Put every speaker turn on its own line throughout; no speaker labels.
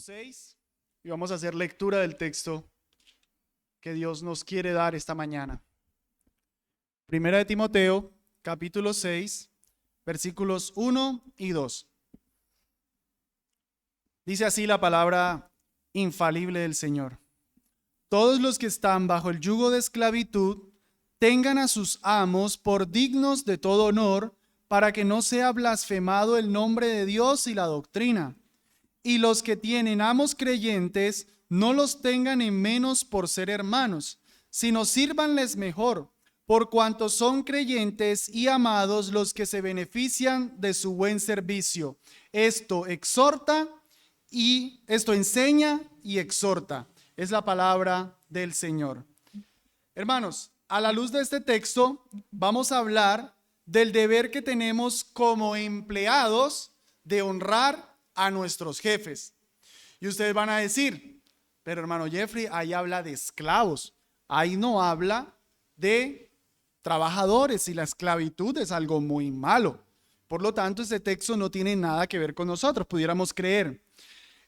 6 y vamos a hacer lectura del texto que Dios nos quiere dar esta mañana. Primera de Timoteo, capítulo 6, versículos 1 y 2. Dice así la palabra infalible del Señor. Todos los que están bajo el yugo de esclavitud tengan a sus amos por dignos de todo honor, para que no sea blasfemado el nombre de Dios y la doctrina. Y los que tienen amos creyentes no los tengan en menos por ser hermanos, sino sírvanles mejor, por cuanto son creyentes y amados los que se benefician de su buen servicio. Esto enseña y exhorta. Es la palabra del Señor. Hermanos, a la luz de este texto vamos a hablar del deber que tenemos como empleados de honrar a nuestros jefes. Y ustedes van a decir, pero hermano Jeffrey, ahí habla de esclavos, ahí no habla de trabajadores, y la esclavitud es algo muy malo. Por lo tanto, este texto no tiene nada que ver con nosotros, pudiéramos creer.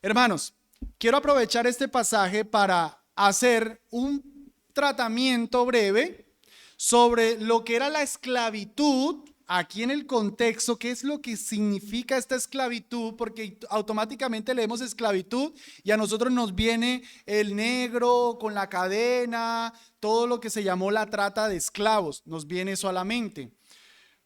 Hermanos, quiero aprovechar este pasaje para hacer un tratamiento breve sobre lo que era la esclavitud aquí en el contexto, qué es lo que significa esta esclavitud, porque automáticamente leemos esclavitud y a nosotros nos viene el negro con la cadena, todo lo que se llamó la trata de esclavos, nos viene eso a la mente.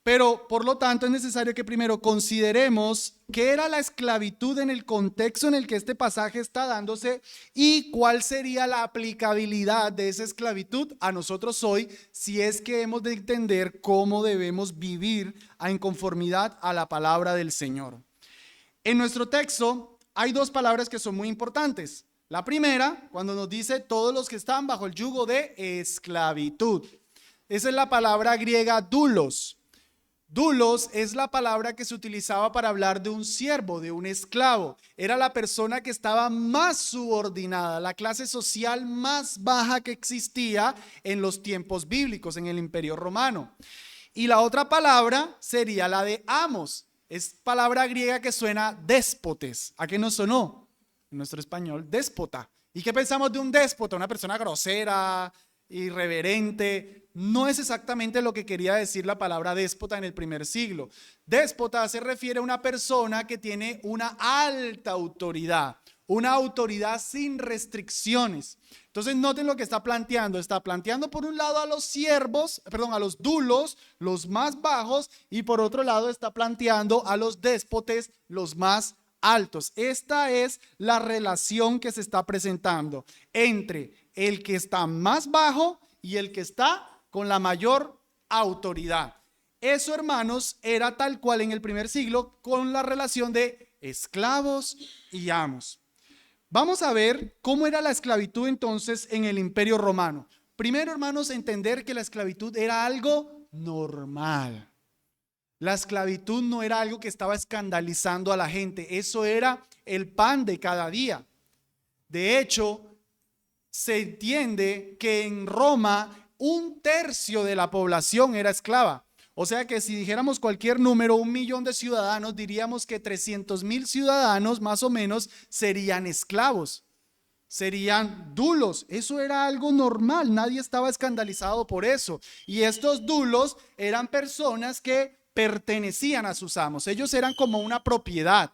Pero, por lo tanto, es necesario que primero consideremos qué era la esclavitud en el contexto en el que este pasaje está dándose y cuál sería la aplicabilidad de esa esclavitud a nosotros hoy, si es que hemos de entender cómo debemos vivir en conformidad a la palabra del Señor. En nuestro texto hay dos palabras que son muy importantes. La primera, cuando nos dice todos los que están bajo el yugo de esclavitud. Esa es la palabra griega doulos. Doulos es la palabra que se utilizaba para hablar de un siervo, de un esclavo. Era la persona que estaba más subordinada, la clase social más baja que existía en los tiempos bíblicos, en el Imperio Romano. Y la otra palabra sería la de amos. Es palabra griega que suena déspotes. ¿A qué nos sonó? En nuestro español, déspota. ¿Y qué pensamos de un déspota? Una persona grosera, irreverente. No es exactamente lo que quería decir la palabra déspota en el primer siglo. Déspota se refiere a una persona que tiene una alta autoridad, una autoridad sin restricciones. Entonces noten lo que está planteando por un lado a los siervos, a los doulos, los más bajos, y por otro lado está planteando a los déspotes, los más altos. Esta es la relación que se está presentando entre el que está más bajo y el que está con la mayor autoridad. Eso, hermanos, era tal cual en el primer siglo con la relación de esclavos y amos. Vamos a ver cómo era la esclavitud entonces en el Imperio Romano. Primero, hermanos, entender que la esclavitud era algo normal. La esclavitud no era algo que estaba escandalizando a la gente, eso era el pan de cada día. De hecho, se entiende que en Roma 1/3 de la población era esclava. O sea que si dijéramos cualquier número, 1 millón de ciudadanos, diríamos que 300,000 ciudadanos más o menos serían esclavos, serían doulos. Eso era algo normal, nadie estaba escandalizado por eso. Y estos doulos eran personas que pertenecían a sus amos, ellos eran como una propiedad,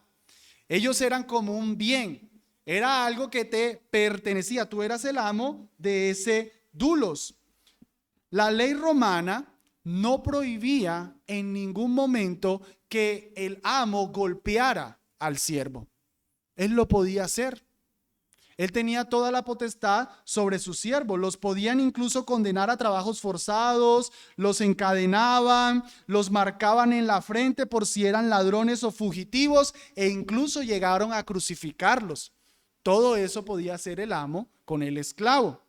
ellos eran como un bien, era algo que te pertenecía, tú eras el amo de ese doulos. La ley romana no prohibía en ningún momento que el amo golpeara al siervo. Él lo podía hacer. Él tenía toda la potestad sobre sus siervos. Los podían incluso condenar a trabajos forzados, los encadenaban, los marcaban en la frente por si eran ladrones o fugitivos, e incluso llegaron a crucificarlos. Todo eso podía hacer el amo con el esclavo.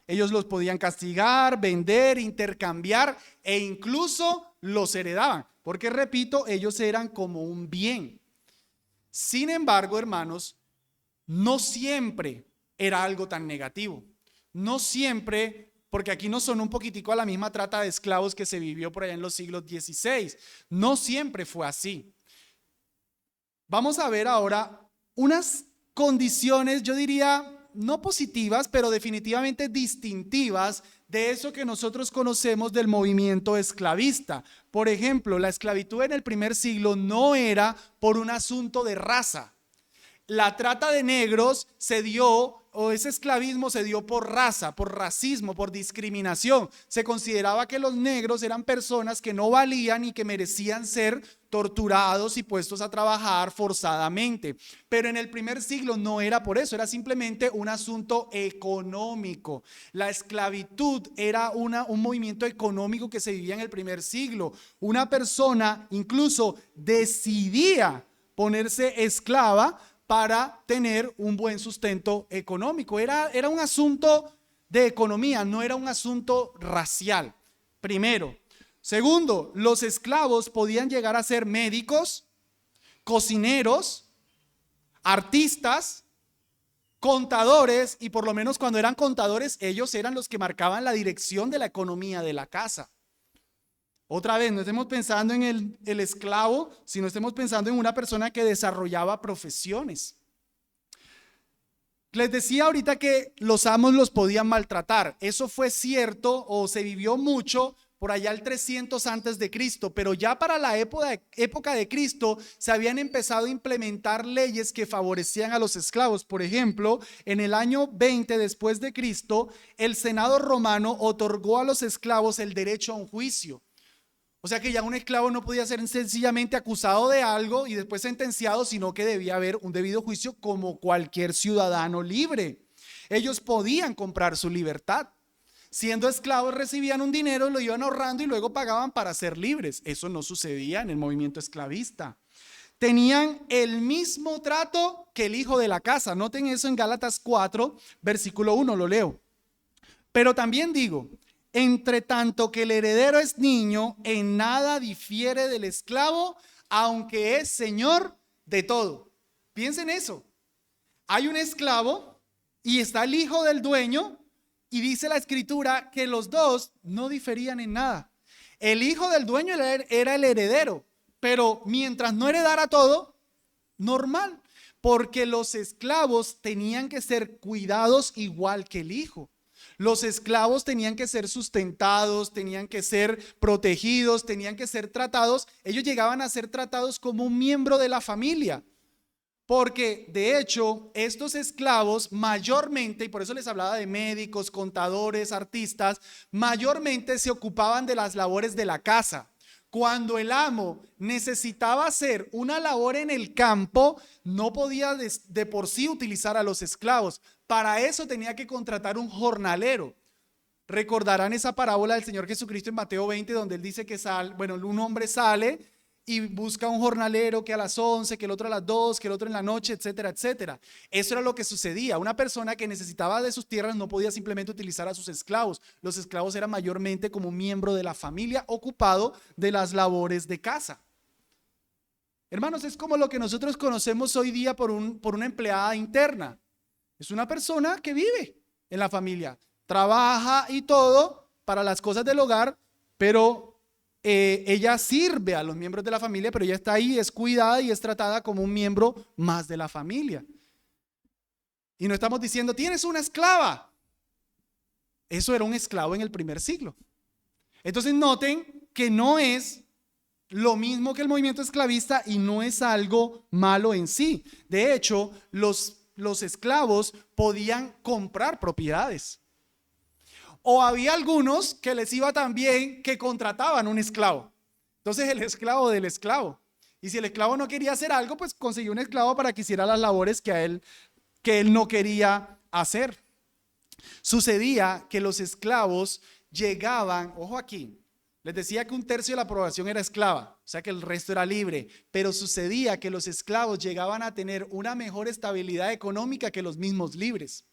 Ellos los podían castigar, vender, intercambiar e incluso los heredaban, porque repito, ellos eran como un bien. Sin embargo, hermanos, no siempre era algo tan negativo. No siempre, porque aquí nos sonó un poquitico a la misma trata de esclavos que se vivió por allá en los siglos XVI. No siempre fue así. Vamos a ver ahora unas condiciones, yo diría, no positivas, pero definitivamente distintivas de eso que nosotros conocemos del movimiento esclavista. Por ejemplo, la esclavitud en el primer siglo no era por un asunto de raza. La trata de negros se dio, o ese esclavismo se dio por raza, por racismo, por discriminación. Se consideraba que los negros eran personas que no valían y que merecían ser torturados y puestos a trabajar forzadamente. Pero en el primer siglo no era por eso, era simplemente un asunto económico. La esclavitud era un movimiento económico que se vivía en el primer siglo. Una persona incluso decidía ponerse esclava para tener un buen sustento económico. Era un asunto de economía, no era un asunto racial, primero. Segundo, los esclavos podían llegar a ser médicos, cocineros, artistas, contadores, y por lo menos cuando eran contadores, ellos eran los que marcaban la dirección de la economía de la casa. Otra vez, no estemos pensando en el esclavo, sino estemos pensando en una persona que desarrollaba profesiones. Les decía ahorita que los amos los podían maltratar. Eso fue cierto o se vivió mucho por allá el 300 antes de Cristo, pero ya para la época de Cristo se habían empezado a implementar leyes que favorecían a los esclavos. Por ejemplo, en el año 20 después de Cristo, el Senado romano otorgó a los esclavos el derecho a un juicio. O sea que ya un esclavo no podía ser sencillamente acusado de algo y después sentenciado, sino que debía haber un debido juicio como cualquier ciudadano libre. Ellos podían comprar su libertad. Siendo esclavos recibían un dinero, lo iban ahorrando y luego pagaban para ser libres. Eso no sucedía en el movimiento esclavista. Tenían el mismo trato que el hijo de la casa. Noten eso en Gálatas 4, versículo 1, lo leo. Pero también digo, entre tanto que el heredero es niño, en nada difiere del esclavo, aunque es señor de todo. Piensen eso. Hay un esclavo y está el hijo del dueño, y dice la escritura que los dos no diferían en nada. El hijo del dueño era el heredero, pero mientras no heredara todo, normal, porque los esclavos tenían que ser cuidados igual que el hijo. Los esclavos tenían que ser sustentados, tenían que ser protegidos, tenían que ser tratados. Ellos llegaban a ser tratados como un miembro de la familia. Porque de hecho estos esclavos mayormente, y por eso les hablaba de médicos, contadores, artistas, mayormente se ocupaban de las labores de la casa. Cuando el amo necesitaba hacer una labor en el campo, no podía de por sí utilizar a los esclavos. Para eso tenía que contratar un jornalero. Recordarán esa parábola del Señor Jesucristo en Mateo 20, donde él dice que un hombre sale y busca un jornalero que a las 11, que el otro a las 2, que el otro en la noche, etcétera, etcétera. Eso era lo que sucedía. Una persona que necesitaba de sus tierras no podía simplemente utilizar a sus esclavos. Los esclavos eran mayormente como miembro de la familia, ocupado de las labores de casa. Hermanos, es como lo que nosotros conocemos hoy día por una empleada interna. Es una persona que vive en la familia, trabaja y todo para las cosas del hogar, pero ella sirve a los miembros de la familia, pero ella está ahí, es cuidada y es tratada como un miembro más de la familia. Y no estamos diciendo, tienes una esclava. Eso era un esclavo en el primer siglo. Entonces noten que no es lo mismo que el movimiento esclavista y no es algo malo en sí. De hecho, los esclavos podían comprar propiedades. O había algunos que les iba tan bien que contrataban un esclavo. Entonces el esclavo del esclavo. Y si el esclavo no quería hacer algo, pues consiguió un esclavo para que hiciera las labores que él no quería hacer. Sucedía que los esclavos llegaban, ojo aquí, les decía que un tercio de la población era esclava, o sea que el resto era libre, pero sucedía que los esclavos llegaban a tener una mejor estabilidad económica que los mismos libres.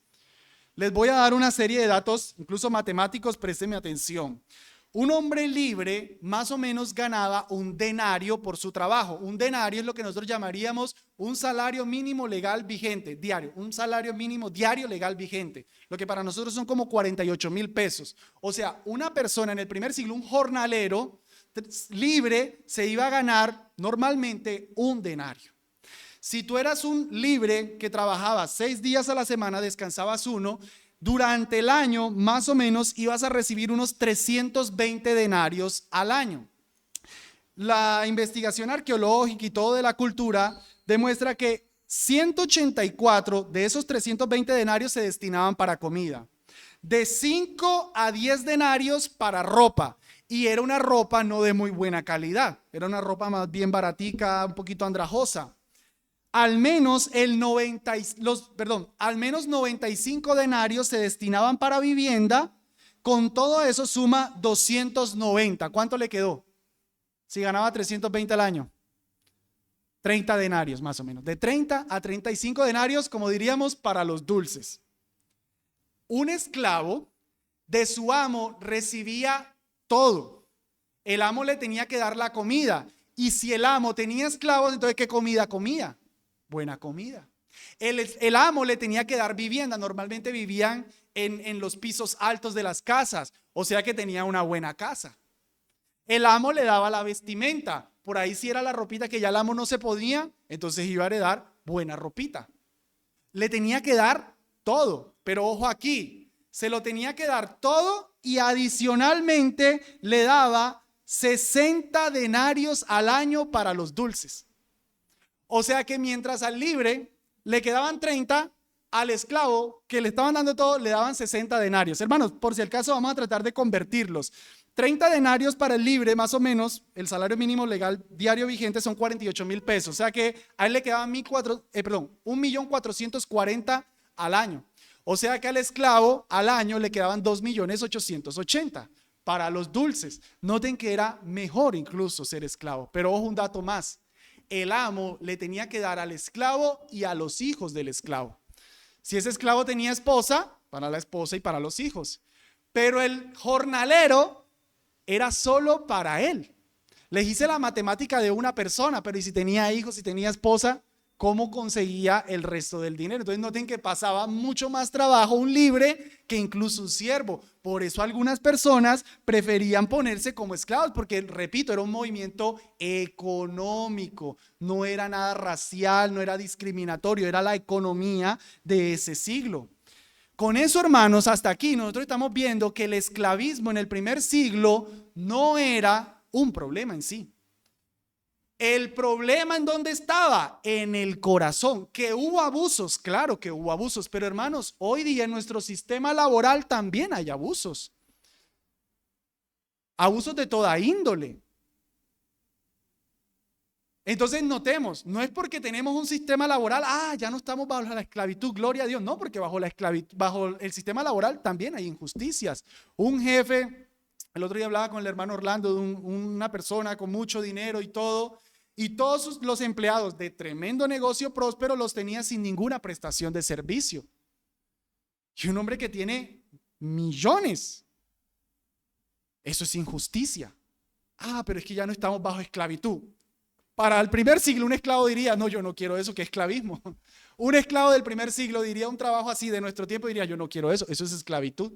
Les voy a dar una serie de datos, incluso matemáticos, préstenme atención. Un hombre libre más o menos ganaba un denario por su trabajo. Un denario es lo que nosotros llamaríamos un salario mínimo legal vigente, diario. Un salario mínimo diario legal vigente. Lo que para nosotros son como 48,000 pesos. O sea, una persona en el primer siglo, un jornalero libre, se iba a ganar normalmente un denario. Si tú eras un libre que trabajaba 6 días a la semana, descansabas uno, durante el año más o menos ibas a recibir unos 320 denarios al año. La investigación arqueológica y todo de la cultura demuestra que 184 de esos 320 denarios se destinaban para comida, de 5 a 10 denarios para ropa, y era una ropa no de muy buena calidad, era una ropa más bien baratica, un poquito andrajosa. Al menos al menos 95 denarios se destinaban para vivienda. Con todo eso suma 290. ¿Cuánto le quedó? Si ganaba 320 al año. 30 denarios más o menos. De 30 a 35 denarios, como diríamos, para los dulces. Un esclavo de su amo recibía todo. El amo le tenía que dar la comida. Y si el amo tenía esclavos, entonces ¿qué comida comía? Buena comida. El amo le tenía que dar vivienda. Normalmente vivían en los pisos altos de las casas, o sea que tenía una buena casa. El amo le daba la vestimenta. Por ahí si era la ropita que ya el amo no se podía, entonces iba a heredar buena ropita. Le tenía que dar todo, pero ojo aquí, se lo tenía que dar todo y adicionalmente le daba 60 denarios al año para los dulces. O sea que mientras al libre le quedaban 30, al esclavo que le estaban dando todo le daban 60 denarios. Hermanos, por si acaso vamos a tratar de convertirlos. 30 denarios para el libre, más o menos, el salario mínimo legal diario vigente son 48,000 pesos. O sea que a él le quedaban 1,440,000 al año. O sea que al esclavo al año le quedaban 2,880,000 para los dulces. Noten que era mejor incluso ser esclavo. Pero ojo, un dato más. El amo le tenía que dar al esclavo y a los hijos del esclavo. Si ese esclavo tenía esposa, para la esposa y para los hijos. Pero el jornalero era solo para él. Les hice la matemática de una persona, pero ¿y si tenía hijos, si tenía esposa? ¿Cómo conseguía el resto del dinero? Entonces noten que pasaba mucho más trabajo un libre que incluso un siervo. Por eso algunas personas preferían ponerse como esclavos, porque repito, era un movimiento económico, no era nada racial, no era discriminatorio, era la economía de ese siglo. Con eso, hermanos, hasta aquí nosotros estamos viendo que el esclavismo en el primer siglo no era un problema en sí. El problema ¿en dónde estaba? En el corazón. Que hubo abusos, claro que hubo abusos, pero hermanos, hoy día en nuestro sistema laboral también hay abusos. Abusos de toda índole. Entonces notemos, no es porque tenemos un sistema laboral, ya no estamos bajo la esclavitud, gloria a Dios, no, porque bajo el sistema laboral también hay injusticias. Un jefe, el otro día hablaba con el hermano Orlando de una persona con mucho dinero y todo, y todos los empleados de tremendo negocio próspero los tenía sin ninguna prestación de servicio. Y un hombre que tiene millones, eso es injusticia. Pero es que ya no estamos bajo esclavitud. Para el primer siglo un esclavo diría, no, yo no quiero eso, que es esclavismo. Un esclavo del primer siglo diría un trabajo así de nuestro tiempo, diría, yo no quiero eso es esclavitud.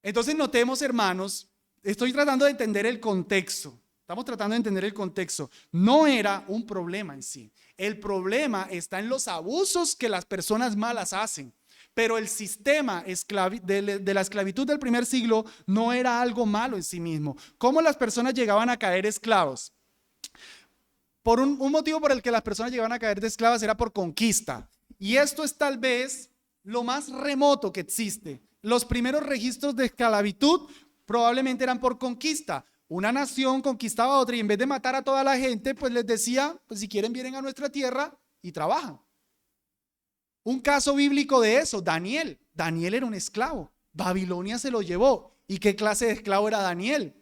Entonces notemos, hermanos, estoy tratando de entender el contexto. Estamos tratando de entender el contexto. No era un problema en sí. El problema está en los abusos que las personas malas hacen. Pero el sistema de la esclavitud del primer siglo no era algo malo en sí mismo. ¿Cómo las personas llegaban a caer esclavos? Por un motivo por el que las personas llegaban a caer de esclavas era por conquista. Y esto es tal vez lo más remoto que existe. Los primeros registros de esclavitud probablemente eran por conquista. Una nación conquistaba a otra y en vez de matar a toda la gente, pues les decía, pues si quieren vienen a nuestra tierra y trabajan. Un caso bíblico de eso, Daniel. Daniel era un esclavo. Babilonia se lo llevó. ¿Y qué clase de esclavo era Daniel?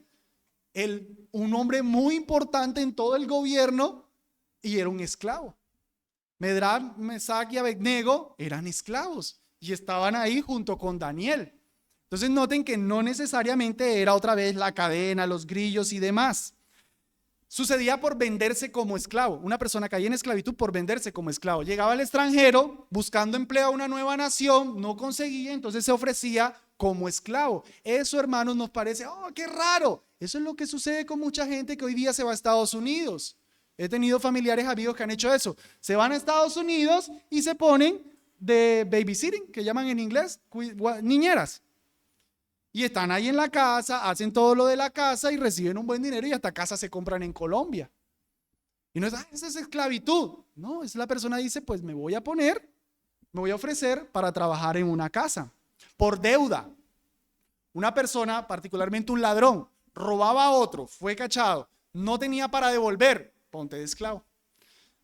Un hombre muy importante en todo el gobierno y era un esclavo. Medrac, Mesac y Abednego eran esclavos y estaban ahí junto con Daniel. Entonces noten que no necesariamente era otra vez la cadena, los grillos y demás. Sucedía por venderse como esclavo. Una persona caía en esclavitud por venderse como esclavo. Llegaba al extranjero buscando empleo a una nueva nación, no conseguía, entonces se ofrecía como esclavo. Eso, hermanos, nos parece, qué raro. Eso es lo que sucede con mucha gente que hoy día se va a Estados Unidos. He tenido familiares, amigos que han hecho eso. Se van a Estados Unidos y se ponen de babysitting, que llaman en inglés, niñeras. Y están ahí en la casa, hacen todo lo de la casa y reciben un buen dinero y hasta casas se compran en Colombia. Y no es, esa es esclavitud. No, es la persona dice, pues me voy a ofrecer para trabajar en una casa. Por deuda. Una persona, particularmente un ladrón, robaba a otro, fue cachado, no tenía para devolver, ponte de esclavo.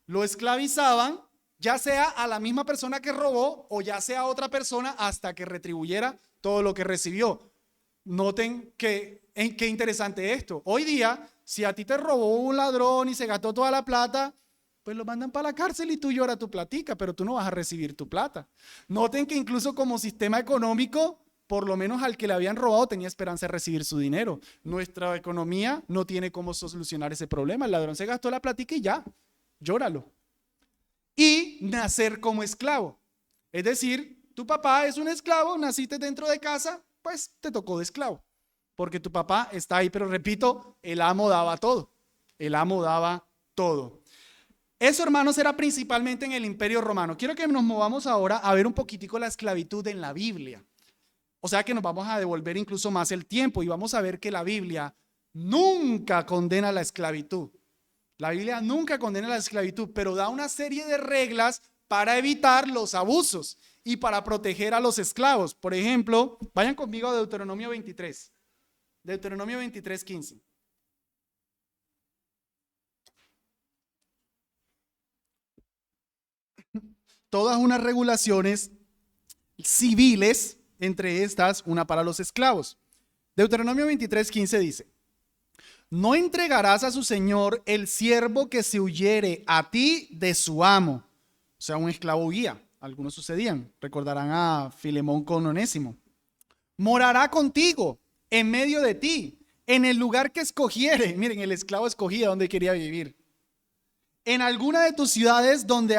Lo esclavizaban, ya sea a la misma persona que robó o ya sea a otra persona hasta que retribuyera todo lo que recibió. Noten qué interesante esto. Hoy día, si a ti te robó un ladrón y se gastó toda la plata, pues lo mandan para la cárcel y tú lloras tu platica, pero tú no vas a recibir tu plata. Noten que incluso como sistema económico, por lo menos al que le habían robado tenía esperanza de recibir su dinero. Nuestra economía no tiene cómo solucionar ese problema. El ladrón se gastó la platica y ya, llóralo. Y nacer como esclavo. Es decir, tu papá es un esclavo, naciste dentro de casa, pues te tocó de esclavo. Porque tu papá está ahí, pero repito, el amo daba todo. El amo daba todo. Eso, hermanos, era principalmente en el Imperio Romano. Quiero que nos movamos ahora a ver un poquitico la esclavitud en la Biblia. O sea que nos vamos a devolver incluso más el tiempo y vamos a ver que la Biblia nunca condena la esclavitud. La Biblia nunca condena la esclavitud, pero da una serie de reglas para evitar los abusos y para proteger a los esclavos. Por ejemplo, vayan conmigo a Deuteronomio 23. Deuteronomio 23, 15. Todas unas regulaciones civiles, entre estas, una para los esclavos. Deuteronomio 23, 15 dice: no entregarás a su señor el siervo que se huyere a ti de su amo. O sea, un esclavo huía. Algunos sucedían. Recordarán a Filemón con Onésimo. Morará contigo, en medio de ti, en el lugar que escogiere. Miren, el esclavo escogía donde quería vivir. En alguna de tus ciudades donde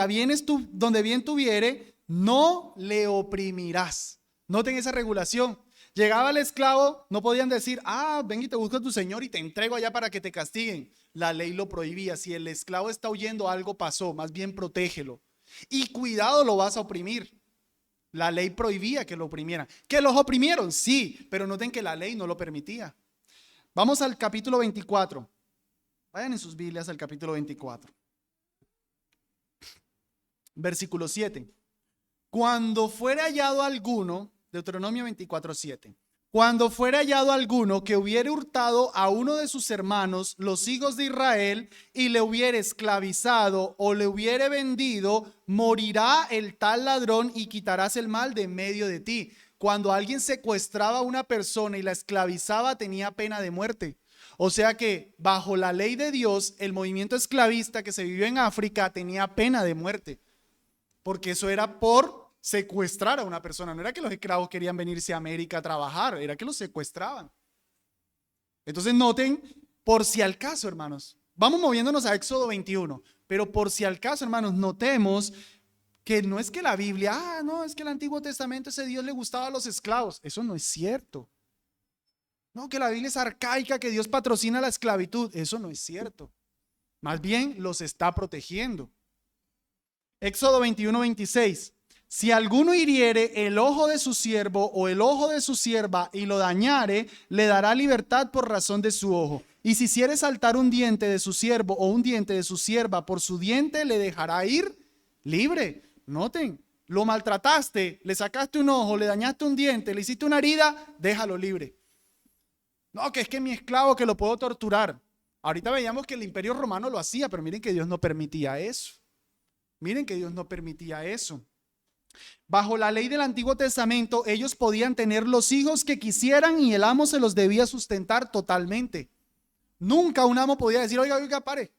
bien tuviere, no le oprimirás. Noten esa regulación. Llegaba el esclavo, no podían decir, ven y te busco a tu señor y te entrego allá para que te castiguen. La ley lo prohibía. Si el esclavo está huyendo, algo pasó, más bien protégelo. Y cuidado, lo vas a oprimir. La ley prohibía que lo oprimieran. ¿Que los oprimieron? Sí, pero noten que la ley no lo permitía. Vamos al capítulo 24. Vayan en sus Biblias al capítulo 24. Versículo 7. Cuando fuere hallado alguno, Deuteronomio 24, 7. Cuando fuere hallado alguno que hubiere hurtado a uno de sus hermanos, los hijos de Israel, y le hubiere esclavizado o le hubiere vendido, morirá el tal ladrón y quitarás el mal de en medio de ti. Cuando alguien secuestraba a una persona y la esclavizaba, tenía pena de muerte. O sea que bajo la ley de Dios, el movimiento esclavista que se vivió en África tenía pena de muerte. Porque eso era por secuestrar a una persona. No era que los esclavos querían venirse a América a trabajar, era que los secuestraban. Entonces noten, por si al caso, hermanos, vamos moviéndonos a Éxodo 21, pero por si al caso, hermanos, notemos que no es que la Biblia, no, es que el Antiguo Testamento, ese Dios le gustaba a los esclavos. Eso no es cierto. No, que la Biblia es arcaica, que Dios patrocina la esclavitud. Eso no es cierto. Más bien los está protegiendo. Éxodo 21, 26. Si alguno hiriere el ojo de su siervo o el ojo de su sierva y lo dañare, le dará libertad por razón de su ojo. Y si hiciere saltar un diente de su siervo o un diente de su sierva por su diente, le dejará ir libre. Noten, lo maltrataste, le sacaste un ojo, le dañaste un diente, le hiciste una herida, déjalo libre. No, que es que mi esclavo que lo puedo torturar. Ahorita veíamos que el Imperio Romano lo hacía, pero miren que Dios no permitía eso. Miren que Dios no permitía eso. Bajo la ley del Antiguo Testamento, ellos podían tener los hijos que quisieran y el amo se los debía sustentar totalmente. Nunca un amo podía decir, oiga, pare.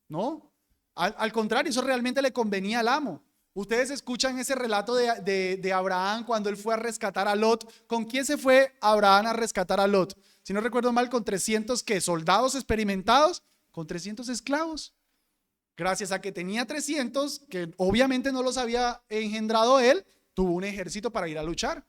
No, al contrario, eso realmente le convenía al amo. Ustedes escuchan ese relato de Abraham cuando él fue a rescatar a Lot. ¿Con quién se fue Abraham a rescatar a Lot? Si no recuerdo mal, con 300 ¿qué? Soldados experimentados, con 300 esclavos. Gracias a que tenía 300, que obviamente no los había engendrado él, tuvo un ejército para ir a luchar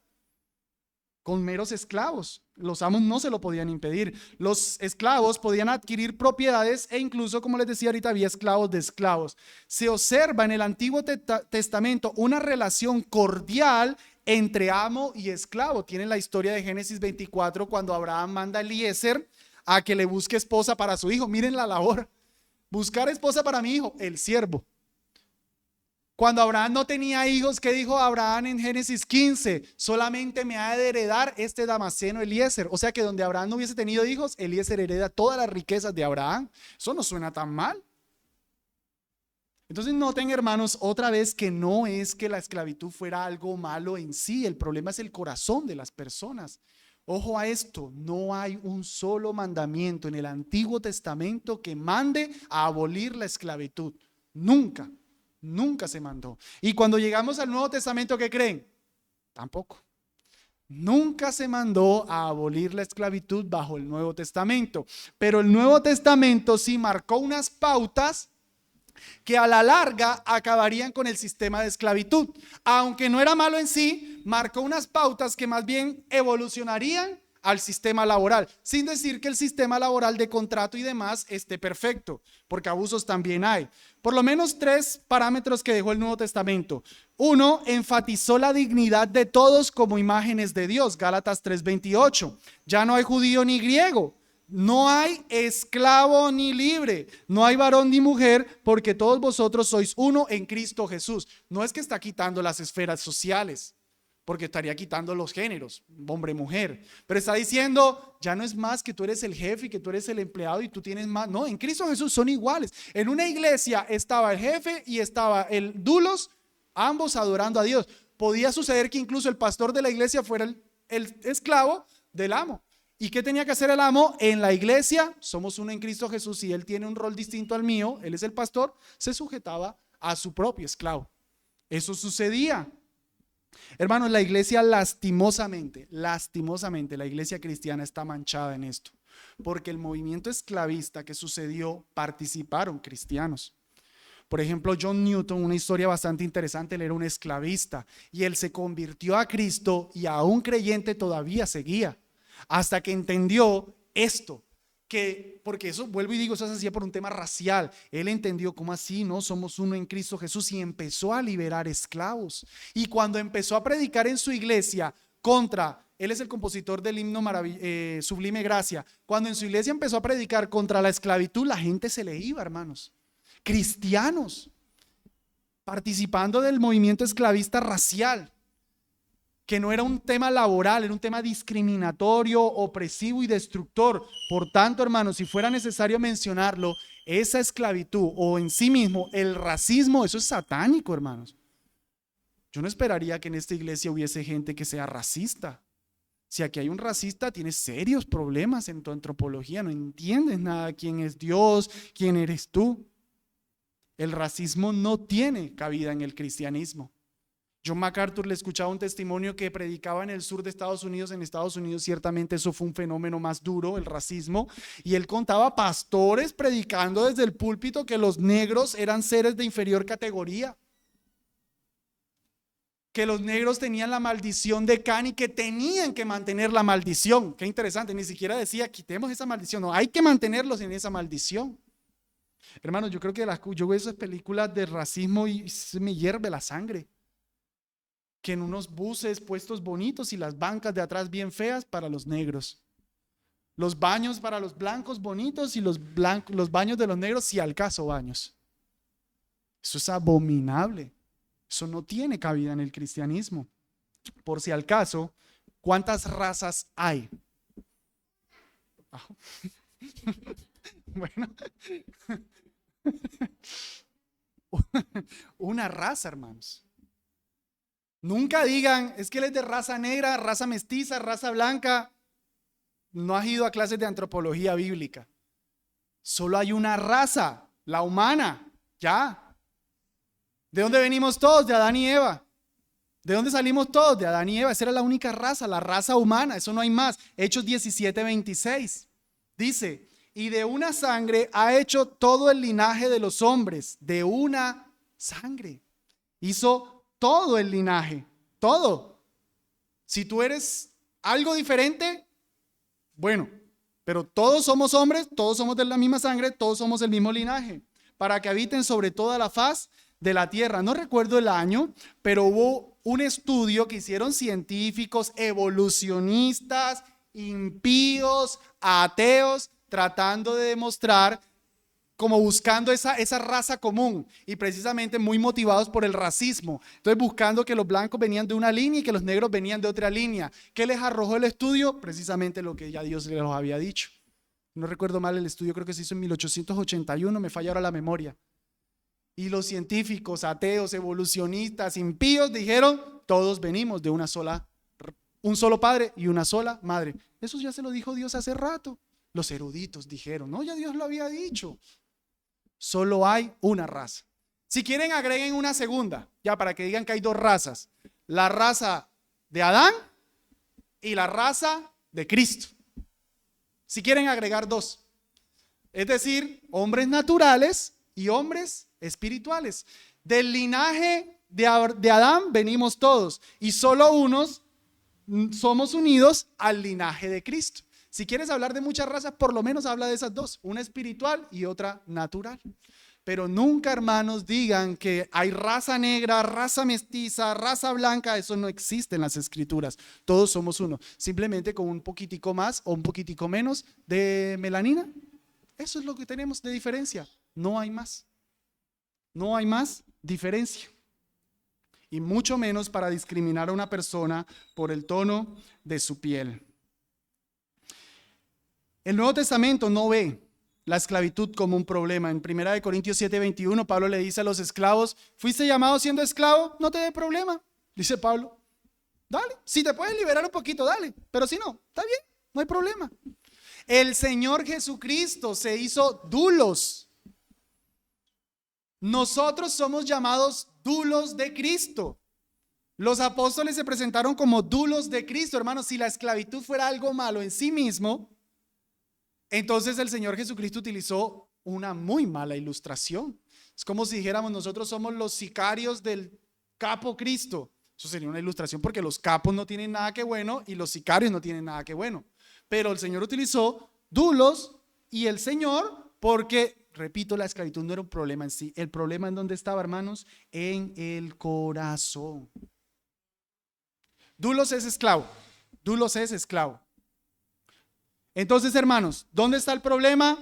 con meros esclavos. Los amos no se lo podían impedir. Los esclavos podían adquirir propiedades e incluso, como les decía ahorita, había esclavos de esclavos. Se observa en el Antiguo Testamento una relación cordial entre amo y esclavo. Tienen la historia de Génesis 24 cuando Abraham manda a Eliezer a que le busque esposa para su hijo. Miren la labor. Buscar esposa para mi hijo, el siervo. Cuando Abraham no tenía hijos, ¿qué dijo Abraham en Génesis 15? Solamente me ha de heredar este Damaseno Eliezer. O sea que donde Abraham no hubiese tenido hijos, Eliezer hereda todas las riquezas de Abraham. Eso no suena tan mal. Entonces noten, hermanos, otra vez que no es que la esclavitud fuera algo malo en sí. El problema es el corazón de las personas. Ojo a esto, no hay un solo mandamiento en el Antiguo Testamento que mande a abolir la esclavitud. Nunca. Nunca se mandó. Y cuando llegamos al Nuevo Testamento, ¿qué creen? Tampoco. Nunca se mandó a abolir la esclavitud bajo el Nuevo Testamento. Pero el Nuevo Testamento sí marcó unas pautas que a la larga acabarían con el sistema de esclavitud. Aunque no era malo en sí, marcó unas pautas que más bien evolucionarían al sistema laboral, sin decir que el sistema laboral de contrato y demás esté perfecto, porque abusos también hay. Por lo menos 3 parámetros que dejó el Nuevo Testamento. 1, enfatizó la dignidad de todos como imágenes de Dios, Gálatas 3:28. Ya no hay judío ni griego, no hay esclavo ni libre, no hay varón ni mujer, porque todos vosotros sois uno en Cristo Jesús. No es que está quitando las esferas sociales, porque estaría quitando los géneros, hombre-mujer, pero está diciendo, ya no es más que tú eres el jefe y que tú eres el empleado y tú tienes más. No, en Cristo Jesús son iguales. En una iglesia estaba el jefe y estaba el dulos, ambos adorando a Dios. Podía suceder que incluso el pastor de la iglesia fuera el esclavo del amo. ¿Y qué tenía que hacer el amo? En la iglesia, somos uno en Cristo Jesús y él tiene un rol distinto al mío, él es el pastor, se sujetaba a su propio esclavo. Eso sucedía. Hermanos, la iglesia lastimosamente, la iglesia cristiana está manchada en esto, porque el movimiento esclavista que sucedió, participaron cristianos. Por ejemplo, John Newton, una historia bastante interesante, él era un esclavista y él se convirtió a Cristo y aún creyente todavía seguía, hasta que entendió esto. Porque eso, vuelvo y digo, eso se hacía por un tema racial. Él entendió cómo así, ¿no? Somos uno en Cristo Jesús y empezó a liberar esclavos. Y cuando empezó a predicar en su iglesia él es el compositor del himno Sublime Gracia. Cuando en su iglesia empezó a predicar contra la esclavitud, la gente se le iba, hermanos. Cristianos participando del movimiento esclavista racial, que no era un tema laboral, era un tema discriminatorio, opresivo y destructor. Por tanto, hermanos, si fuera necesario mencionarlo, esa esclavitud o en sí mismo el racismo, eso es satánico, hermanos. Yo no esperaría que en esta iglesia hubiese gente que sea racista. Si aquí hay un racista, tienes serios problemas en tu antropología, no entiendes nada quién es Dios, quién eres tú. El racismo no tiene cabida en el cristianismo. John MacArthur le escuchaba un testimonio que predicaba en el sur de Estados Unidos. En Estados Unidos ciertamente eso fue un fenómeno más duro, el racismo, y él contaba pastores predicando desde el púlpito que los negros eran seres de inferior categoría, que los negros tenían la maldición de Can y que tenían que mantener la maldición. Qué interesante, ni siquiera decía quitemos esa maldición, no, hay que mantenerlos en esa maldición. Hermanos, yo creo que yo veo esas películas de racismo y se me hierve la sangre. Que en unos buses puestos bonitos y las bancas de atrás bien feas para los negros. Los baños para los blancos bonitos y los baños de los negros, si al caso baños. Eso es abominable. Eso no tiene cabida en el cristianismo. Por si al caso, ¿cuántas razas hay? Bueno, una raza, hermanos. Nunca digan, es que él es de raza negra, raza mestiza, raza blanca. No has ido a clases de antropología bíblica. Solo hay una raza, la humana, ya. ¿De dónde venimos todos? De Adán y Eva. ¿De dónde salimos todos? De Adán y Eva. Esa era la única raza, la raza humana, eso no hay más. Hechos 17:26. Dice, y de una sangre ha hecho todo el linaje de los hombres, de una sangre. Hizo todo el linaje, todo. Si tú eres algo diferente, Bueno, pero todos somos hombres, todos somos de la misma sangre, todos somos del mismo linaje, para que habiten sobre toda la faz de la tierra. No recuerdo el año, pero hubo un estudio que hicieron científicos, evolucionistas, impíos, ateos, tratando de demostrar, como buscando esa raza común, y precisamente muy motivados por el racismo. Entonces buscando que los blancos venían de una línea y que los negros venían de otra línea. ¿Qué les arrojó el estudio? Precisamente lo que ya Dios les había dicho. No recuerdo mal el estudio, creo que se hizo en 1881, me falla ahora la memoria. Y los científicos, ateos, evolucionistas, impíos dijeron, todos venimos de un solo padre y una sola madre. Eso ya se lo dijo Dios hace rato. Los eruditos dijeron, no, ya Dios lo había dicho. Solo hay una raza. Si quieren, agreguen una segunda, ya para que digan que hay dos razas. La raza de Adán y la raza de Cristo. Si quieren agregar dos. Es decir, hombres naturales y hombres espirituales. Del linaje de Adán venimos todos y solo unos somos unidos al linaje de Cristo. Si quieres hablar de muchas razas, por lo menos habla de esas dos, una espiritual y otra natural. Pero nunca, hermanos, digan que hay raza negra, raza mestiza, raza blanca. Eso no existe en las escrituras. Todos somos uno, simplemente con un poquitico más o un poquitico menos de melanina. Eso es lo que tenemos de diferencia. No hay más. No hay más diferencia. Y mucho menos para discriminar a una persona por el tono de su piel. El Nuevo Testamento no ve la esclavitud como un problema. En 1 Corintios 7:21, Pablo le dice a los esclavos, ¿fuiste llamado siendo esclavo? No te dé problema, dice Pablo. Dale, si te puedes liberar un poquito, dale, pero si no, está bien, no hay problema. El Señor Jesucristo se hizo doulos. Nosotros somos llamados doulos de Cristo. Los apóstoles se presentaron como doulos de Cristo. Hermanos, si la esclavitud fuera algo malo en sí mismo, entonces el Señor Jesucristo utilizó una muy mala ilustración. Es como si dijéramos, nosotros somos los sicarios del capo Cristo. Eso sería una ilustración porque los capos no tienen nada que bueno y los sicarios no tienen nada que bueno. Pero el Señor utilizó doulos y el Señor, porque, repito, la esclavitud no era un problema en sí. El problema en dónde estaba, hermanos, en el corazón. Doulos es esclavo. Doulos es esclavo. Entonces, hermanos, ¿dónde está el problema?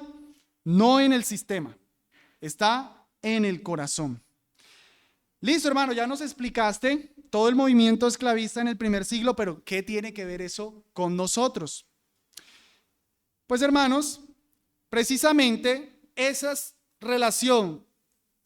No en el sistema, está en el corazón. Listo, hermano, ya nos explicaste todo el movimiento esclavista en el primer siglo, pero ¿qué tiene que ver eso con nosotros? Pues, hermanos, precisamente esa relación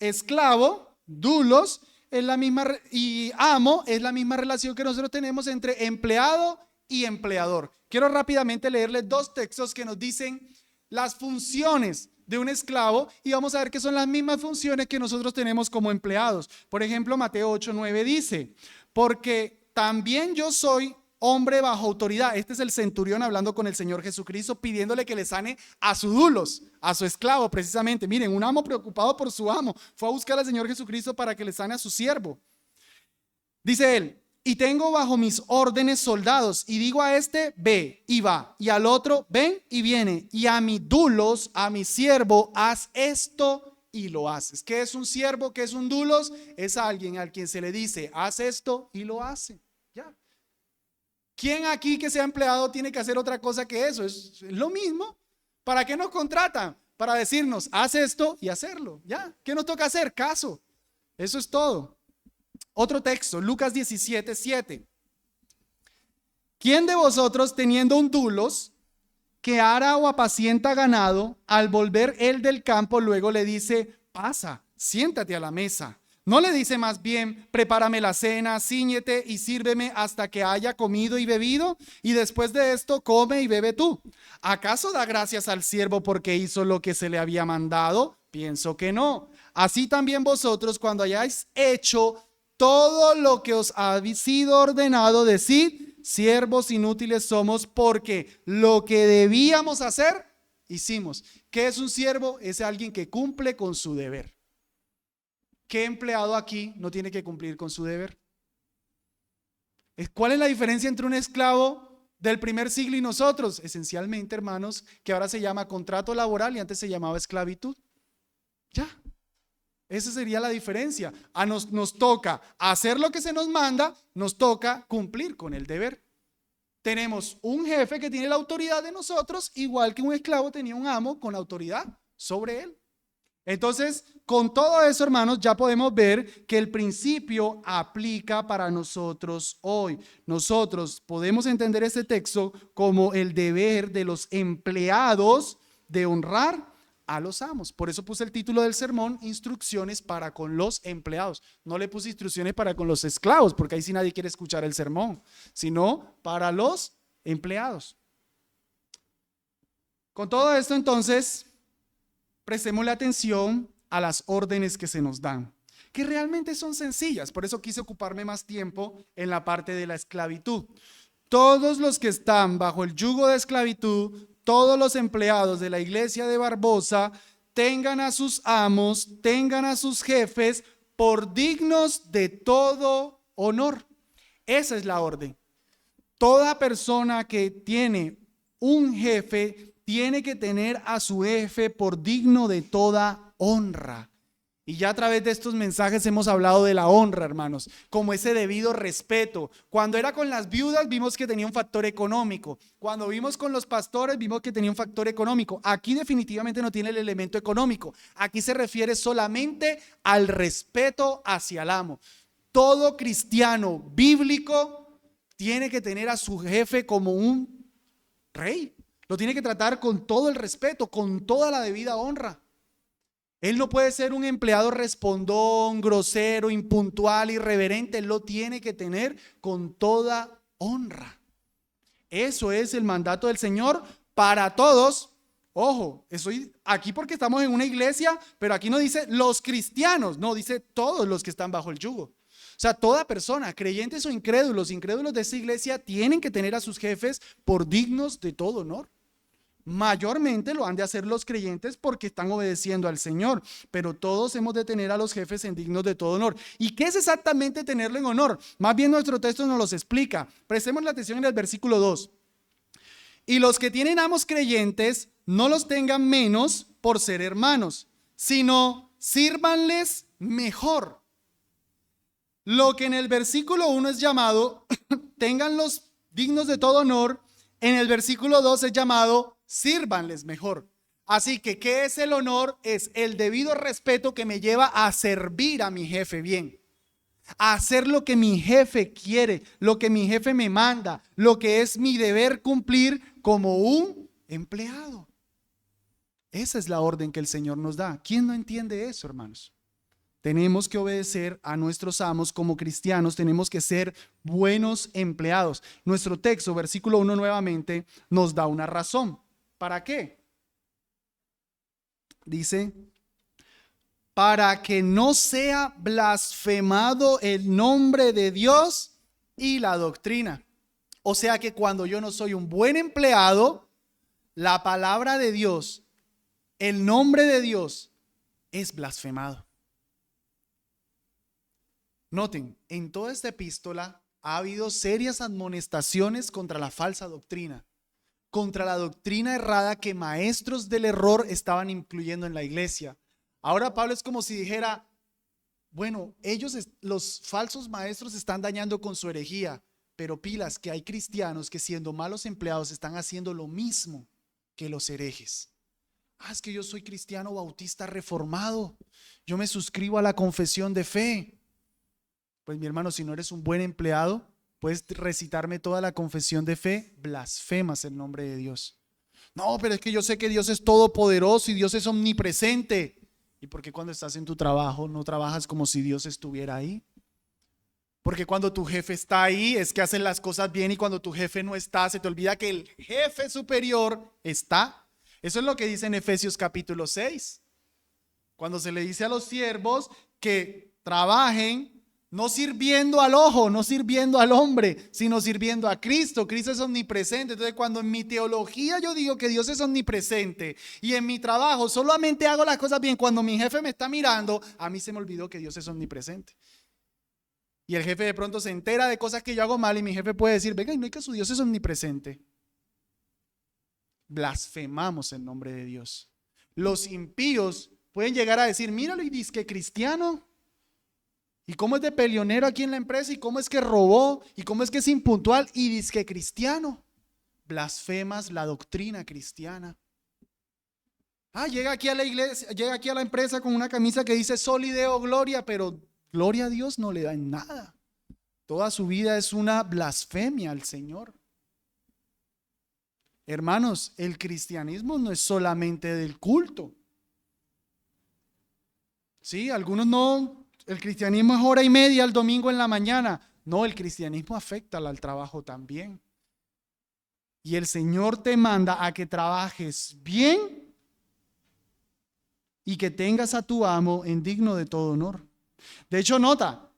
esclavo, doulos, es la misma, y amo es la misma relación que nosotros tenemos entre empleado y empleador. Quiero rápidamente leerles dos textos que nos dicen las funciones de un esclavo y vamos a ver que son las mismas funciones que nosotros tenemos como empleados. Por ejemplo, Mateo 8:9 dice, porque también yo soy hombre bajo autoridad. Este es el centurión hablando con el Señor Jesucristo, pidiéndole que le sane a su doulos, a su esclavo precisamente. Miren, un amo preocupado por su amo fue a buscar al Señor Jesucristo para que le sane a su siervo. Dice él, y tengo bajo mis órdenes soldados, y digo a este, ve y va, y al otro, ven y viene, y a mi doulos, a mi siervo, haz esto y lo haces. ¿Qué es un siervo? ¿Qué es un doulos? Es alguien al quien se le dice, haz esto y lo hace. Ya. ¿Quién aquí que sea empleado tiene que hacer otra cosa que eso? Es lo mismo. ¿Para qué nos contratan? Para decirnos, haz esto y hacerlo. Ya. ¿Qué nos toca hacer? Caso. Eso es todo. Otro texto, Lucas 17:7. ¿Quién de vosotros, teniendo un doulos que ara o apacienta ganado, al volver él del campo, luego le dice, pasa, siéntate a la mesa? No le dice más bien, prepárame la cena, cíñete y sírveme hasta que haya comido y bebido, y después de esto come y bebe tú. ¿Acaso da gracias al siervo porque hizo lo que se le había mandado? Pienso que no. Así también vosotros, cuando hayáis hecho todo lo que os ha sido ordenado, decid, siervos inútiles somos, porque lo que debíamos hacer, hicimos. ¿Qué es un siervo? Es alguien que cumple con su deber. ¿Qué empleado aquí no tiene que cumplir con su deber? ¿Cuál es la diferencia entre un esclavo del primer siglo y nosotros? Esencialmente, hermanos, que ahora se llama contrato laboral y antes se llamaba esclavitud. Ya. Esa sería la diferencia. Nos toca hacer lo que se nos manda, nos toca cumplir con el deber. Tenemos un jefe que tiene la autoridad de nosotros, igual que un esclavo tenía un amo con autoridad sobre él. Entonces, con todo eso, hermanos, ya podemos ver que el principio aplica para nosotros hoy. Nosotros podemos entender este texto como el deber de los empleados de honrar a los amos. Por eso puse el título del sermón, instrucciones para con los empleados. No le puse instrucciones para con los esclavos, porque ahí sí nadie quiere escuchar el sermón, sino para los empleados. Con todo esto, entonces, prestémosle atención a las órdenes que se nos dan, que realmente son sencillas. Por eso quise ocuparme más tiempo en la parte de la esclavitud. Todos los que están bajo el yugo de esclavitud, todos los empleados de la iglesia de Barbosa, tengan a sus amos, tengan a sus jefes por dignos de todo honor. Esa es la orden. Toda persona que tiene un jefe tiene que tener a su jefe por digno de toda honra. Y ya a través de estos mensajes hemos hablado de la honra, hermanos, como ese debido respeto. Cuando era con las viudas vimos que tenía un factor económico. Cuando vimos con los pastores vimos que tenía un factor económico. Aquí definitivamente no tiene el elemento económico. Aquí se refiere solamente al respeto hacia el amo. Todo cristiano bíblico tiene que tener a su jefe como un rey. Lo tiene que tratar con todo el respeto, con toda la debida honra. Él no puede ser un empleado respondón, grosero, impuntual, irreverente. Él lo tiene que tener con toda honra. Eso es el mandato del Señor para todos. Ojo, estoy aquí porque estamos en una iglesia, pero aquí no dice los cristianos, no, dice todos los que están bajo el yugo. O sea, toda persona, creyentes o incrédulos de esa iglesia tienen que tener a sus jefes por dignos de todo honor. Mayormente lo han de hacer los creyentes porque están obedeciendo al Señor, pero todos hemos de tener a los jefes en dignos de todo honor. ¿Y qué es exactamente tenerlo en honor? Más bien nuestro texto nos los explica. Prestemos la atención en el versículo 2. Y los que tienen amos creyentes no los tengan menos por ser hermanos, sino sírvanles mejor. Lo que en el versículo 1 es llamado tenganlos dignos de todo honor, en el versículo 2 es llamado sírvanles mejor. Así que, ¿qué es el honor? Es el debido respeto que me lleva a servir a mi jefe bien, a hacer lo que mi jefe quiere, lo que mi jefe me manda, lo que es mi deber cumplir como un empleado. Esa es la orden que el Señor nos da. ¿Quién no entiende eso, hermanos? Tenemos que obedecer a nuestros amos como cristianos, tenemos que ser buenos empleados. Nuestro texto, versículo 1 nuevamente, nos da una razón. ¿Para qué? Dice, para que no sea blasfemado el nombre de Dios y la doctrina. O sea que cuando yo no soy un buen empleado, la palabra de Dios, el nombre de Dios es blasfemado. Noten, en toda esta epístola ha habido serias amonestaciones contra la falsa doctrina, contra la doctrina errada que maestros del error estaban incluyendo en la iglesia. Ahora Pablo es como si dijera, bueno, los falsos maestros están dañando con su herejía, pero pilas que hay cristianos que siendo malos empleados están haciendo lo mismo que los herejes. Es que yo soy cristiano bautista reformado, yo me suscribo a la confesión de fe. Pues mi hermano, si no eres un buen empleado, puedes recitarme toda la confesión de fe, blasfemas el nombre de Dios. No, pero es que yo sé que Dios es todopoderoso y Dios es omnipresente. ¿Y por qué cuando estás en tu trabajo no trabajas como si Dios estuviera ahí? Porque cuando tu jefe está ahí es que hacen las cosas bien y cuando tu jefe no está, se te olvida que el jefe superior está. Eso es lo que dice en Efesios capítulo 6. Cuando se le dice a los siervos que trabajen no sirviendo al ojo, no sirviendo al hombre, sino sirviendo a Cristo. Cristo es omnipresente. Entonces, cuando en mi teología yo digo que Dios es omnipresente y en mi trabajo solamente hago las cosas bien, cuando mi jefe me está mirando, a mí se me olvidó que Dios es omnipresente. Y el jefe de pronto se entera de cosas que yo hago mal y mi jefe puede decir, venga, y no es que su Dios es omnipresente. Blasfemamos el nombre de Dios. Los impíos pueden llegar a decir, míralo y dice que cristiano. ¿Y cómo es de peleonero aquí en la empresa? ¿Y cómo es que robó? ¿Y cómo es que es impuntual? Y dice que cristiano. Blasfemas la doctrina cristiana. Llega aquí a la iglesia, llega aquí a la empresa con una camisa que dice Soli Deo Gloria, pero gloria a Dios no le da en nada. Toda su vida es una blasfemia al Señor. Hermanos, el cristianismo no es solamente del culto. Sí, algunos no, el cristianismo es hora y media el domingo en la mañana. No, el cristianismo afecta al trabajo también. Y el Señor te manda a que trabajes bien y que tengas a tu amo en digno de todo honor. De hecho, nota,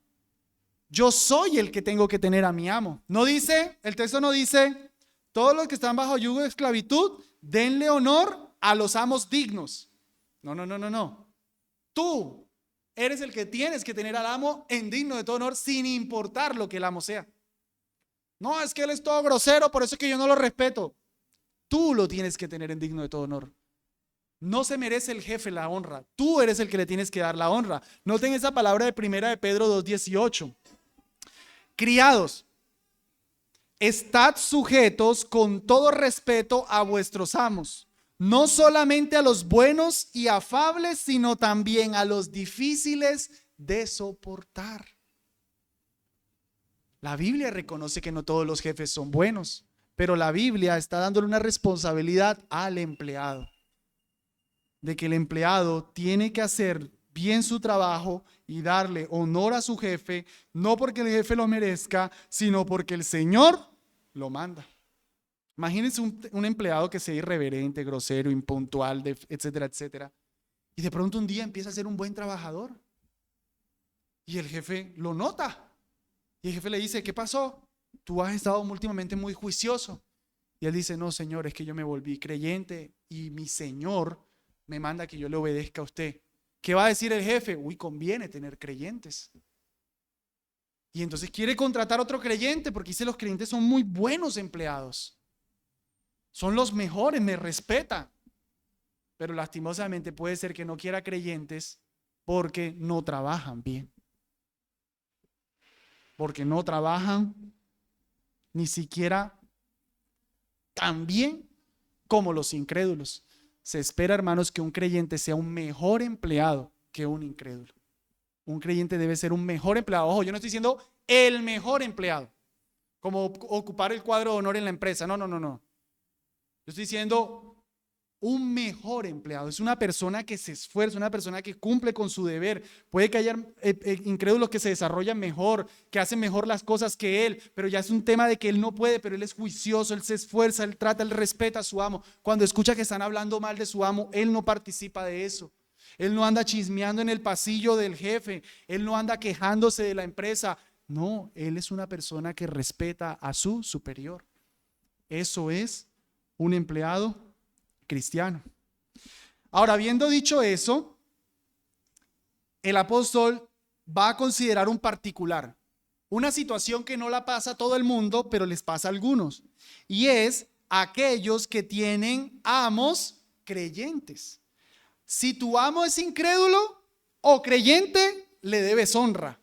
yo soy el que tengo que tener a mi amo. No dice, el texto no dice, todos los que están bajo yugo de esclavitud, denle honor a los amos dignos. No. Tú eres el que tienes que tener al amo en digno de todo honor, sin importar lo que el amo sea. No, es que él es todo grosero, por eso es que yo no lo respeto. Tú lo tienes que tener en digno de todo honor. No se merece el jefe la honra. Tú eres el que le tienes que dar la honra. Noten esa palabra de 1 de Pedro 2:18. Criados, estad sujetos con todo respeto a vuestros amos, no solamente a los buenos y afables, sino también a los difíciles de soportar. La Biblia reconoce que no todos los jefes son buenos, pero la Biblia está dándole una responsabilidad al empleado, de que el empleado tiene que hacer bien su trabajo y darle honor a su jefe, no porque el jefe lo merezca, sino porque el Señor lo manda. Imagínense un empleado que sea irreverente, grosero, impuntual, etcétera, etcétera. Y de pronto un día empieza a ser un buen trabajador. Y el jefe lo nota. Y el jefe le dice, ¿qué pasó? Tú has estado últimamente muy juicioso. Y él dice, no, señor, es que yo me volví creyente y mi Señor me manda que yo le obedezca a usted. ¿Qué va a decir el jefe? Uy, conviene tener creyentes. Y entonces quiere contratar otro creyente porque dice los creyentes son muy buenos empleados. Son los mejores, me respeta. Pero lastimosamente puede ser que no quiera creyentes porque no trabajan bien. Porque no trabajan ni siquiera tan bien como los incrédulos. Se espera, hermanos, que un creyente sea un mejor empleado que un incrédulo. Un creyente debe ser un mejor empleado. Ojo, yo no estoy diciendo el mejor empleado, como ocupar el cuadro de honor en la empresa. No. Yo estoy diciendo un mejor empleado. Es una persona que se esfuerza, una persona que cumple con su deber. Puede que haya incrédulos que se desarrollan mejor, que hacen mejor las cosas que él, pero ya es un tema de que él no puede, pero él es juicioso, él se esfuerza, él trata, él respeta a su amo. Cuando escucha que están hablando mal de su amo, él no participa de eso. Él no anda chismeando en el pasillo del jefe, él no anda quejándose de la empresa. No, él es una persona que respeta a su superior. Eso es un empleado cristiano. Ahora, habiendo dicho eso, el apóstol va a considerar un particular, una situación que no la pasa a todo el mundo, pero les pasa a algunos, y es aquellos que tienen amos creyentes. Si tu amo es incrédulo o creyente, le debes honra.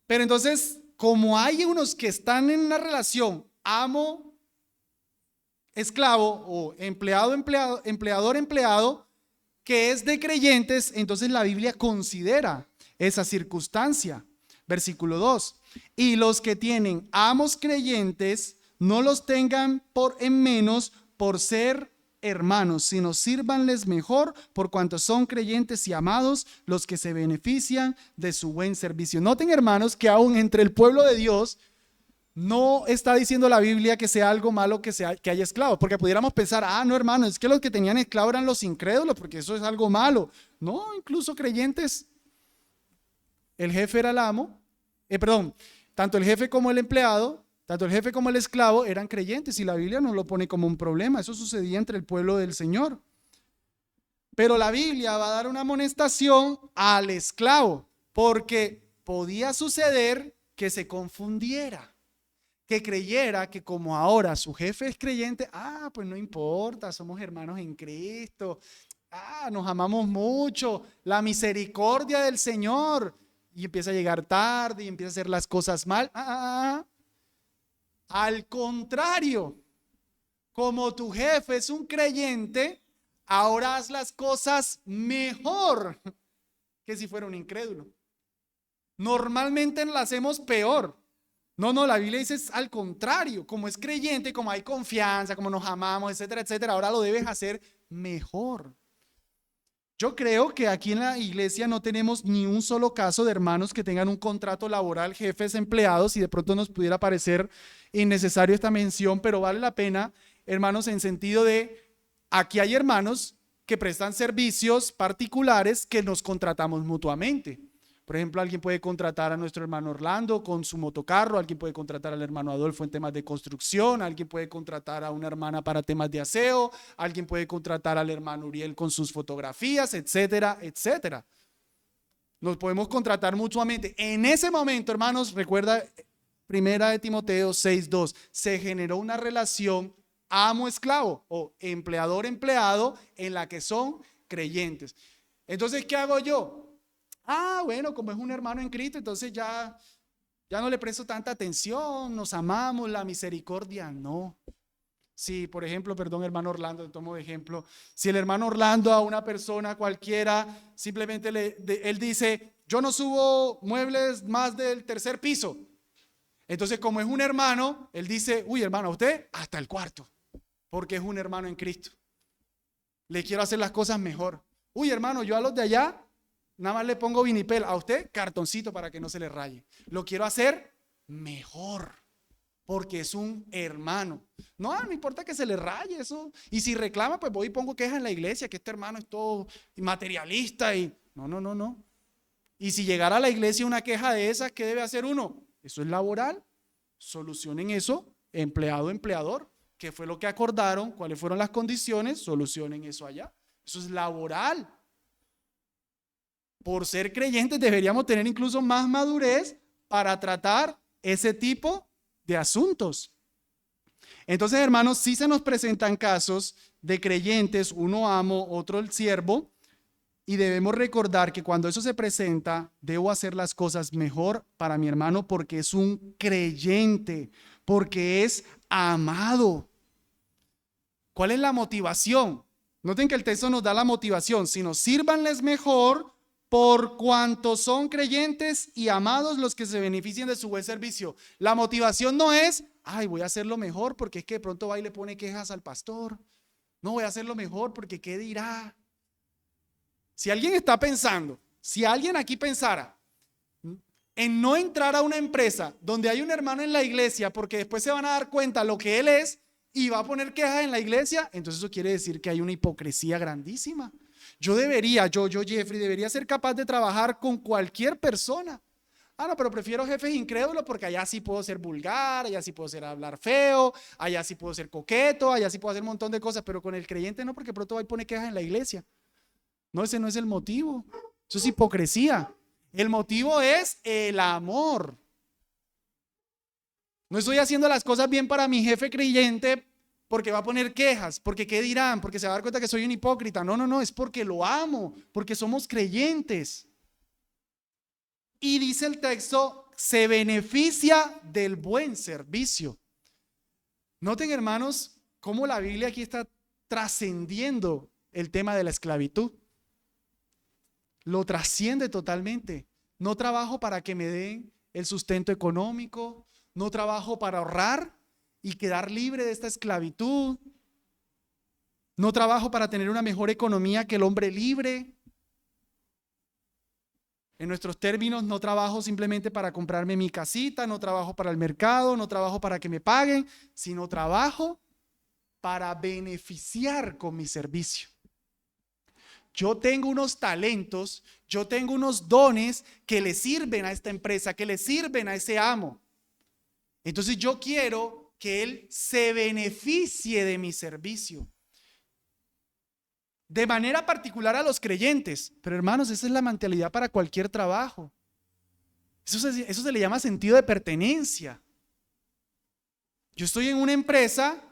Pero entonces, como hay unos que están en una relación amo-esclavo o empleador-empleado, que es de creyentes, entonces la Biblia considera esa circunstancia. Versículo 2. Y los que tienen amos creyentes, no los tengan en menos por ser hermanos, sino sírvanles mejor por cuanto son creyentes y amados los que se benefician de su buen servicio. Noten, hermanos, que aún entre el pueblo de Dios no está diciendo la Biblia que sea algo malo que haya esclavos, porque pudiéramos pensar, no, hermano, es que los que tenían esclavos eran los incrédulos, porque eso es algo malo. No, incluso creyentes, el jefe era el amo, tanto el jefe como el empleado, tanto el jefe como el esclavo eran creyentes y la Biblia no lo pone como un problema. Eso sucedía entre el pueblo del Señor. Pero la Biblia va a dar una amonestación al esclavo, porque podía suceder que se confundiera, que creyera que como ahora su jefe es creyente, pues no importa, somos hermanos en Cristo, nos amamos mucho, la misericordia del Señor, y empieza a llegar tarde y empieza a hacer las cosas mal. Al contrario, como tu jefe es un creyente, ahora haz las cosas mejor que si fuera un incrédulo. Normalmente las hacemos peor. No, la Biblia dice es al contrario, como es creyente, como hay confianza, como nos amamos, etcétera, etcétera, ahora lo debes hacer mejor. Yo creo que aquí en la iglesia no tenemos ni un solo caso de hermanos que tengan un contrato laboral, jefes, empleados, y de pronto nos pudiera parecer innecesario esta mención, pero vale la pena, hermanos, en sentido de, aquí hay hermanos que prestan servicios particulares que nos contratamos mutuamente. Por ejemplo, alguien puede contratar a nuestro hermano Orlando con su motocarro, alguien puede contratar al hermano Adolfo en temas de construcción, alguien puede contratar a una hermana para temas de aseo, alguien puede contratar al hermano Uriel con sus fotografías, etcétera, etcétera. Nos podemos contratar mutuamente. En ese momento, hermanos, recuerda Primera de Timoteo 6:2, se generó una relación amo-esclavo o empleador-empleado en la que son creyentes. Entonces, ¿qué hago yo? Bueno, como es un hermano en Cristo, entonces ya no le presto tanta atención, nos amamos, la misericordia, no. Si, por ejemplo, perdón, hermano Orlando, te tomo de ejemplo, si el hermano Orlando a una persona cualquiera, simplemente él dice, yo no subo muebles más del tercer piso. Entonces, como es un hermano, él dice, uy, hermano, a usted hasta el cuarto, porque es un hermano en Cristo. Le quiero hacer las cosas mejor. Uy, hermano, yo a los de allá nada más le pongo vinipel, a usted cartoncito para que no se le raye. Lo quiero hacer mejor, porque es un hermano. No importa que se le raye eso. Y si reclama, pues voy y pongo queja en la iglesia, que este hermano es todo materialista y no. Y si llegara a la iglesia una queja de esas, ¿qué debe hacer uno? Eso es laboral. Solucionen eso, empleado, empleador. ¿Qué fue lo que acordaron? ¿Cuáles fueron las condiciones? Solucionen eso allá. Eso es laboral. Por ser creyentes deberíamos tener incluso más madurez para tratar ese tipo de asuntos. Entonces, hermanos, sí se nos presentan casos de creyentes, uno amo, otro el siervo, y debemos recordar que cuando eso se presenta, debo hacer las cosas mejor para mi hermano porque es un creyente, porque es amado. ¿Cuál es la motivación? Noten que el texto nos da la motivación, sino sírvanles mejor por cuanto son creyentes y amados los que se beneficien de su buen servicio. La motivación no es, voy a hacerlo mejor porque es que de pronto va y le pone quejas al pastor. No, voy a hacerlo mejor porque ¿qué dirá? Si alguien está pensando, si alguien aquí pensara en no entrar a una empresa donde hay un hermano en la iglesia porque después se van a dar cuenta lo que él es y va a poner quejas en la iglesia, entonces eso quiere decir que hay una hipocresía grandísima. Yo Jeffrey, debería ser capaz de trabajar con cualquier persona. No, pero prefiero jefes incrédulos porque allá sí puedo ser vulgar, allá sí puedo ser hablar feo, allá sí puedo ser coqueto, allá sí puedo hacer un montón de cosas, pero con el creyente no, porque pronto va y pone quejas en la iglesia. No, ese no es el motivo. Eso es hipocresía. El motivo es el amor. No estoy haciendo las cosas bien para mi jefe creyente porque va a poner quejas, porque qué dirán, porque se va a dar cuenta que soy un hipócrita. No, es porque lo amo, porque somos creyentes. Y dice el texto, se beneficia del buen servicio. Noten, hermanos, cómo la Biblia aquí está trascendiendo el tema de la esclavitud. Lo trasciende totalmente. No trabajo para que me den el sustento económico, no trabajo para ahorrar y quedar libre de esta esclavitud. No trabajo para tener una mejor economía que el hombre libre. En nuestros términos, no trabajo simplemente para comprarme mi casita, no trabajo para el mercado, no trabajo para que me paguen, sino trabajo para beneficiar con mi servicio. Yo tengo unos talentos, yo tengo unos dones que le sirven a esta empresa, que le sirven a ese amo. Entonces yo quiero que él se beneficie de mi servicio. De manera particular a los creyentes. Pero hermanos, esa es la mentalidad para cualquier trabajo. Eso se le llama sentido de pertenencia. Yo estoy en una empresa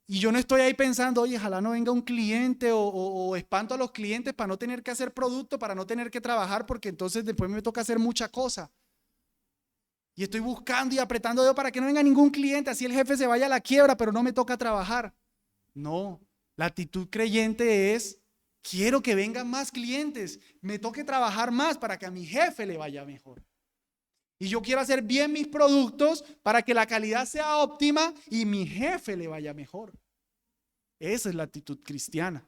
y yo no estoy ahí pensando, oye, ojalá no venga un cliente o espanto a los clientes para no tener que hacer producto, para no tener que trabajar, porque entonces después me toca hacer mucha cosa. Y estoy buscando y apretando dedo para que no venga ningún cliente, así el jefe se vaya a la quiebra, pero no me toca trabajar. No, la actitud creyente es, quiero que vengan más clientes, me toque trabajar más para que a mi jefe le vaya mejor. Y yo quiero hacer bien mis productos para que la calidad sea óptima y mi jefe le vaya mejor. Esa es la actitud cristiana.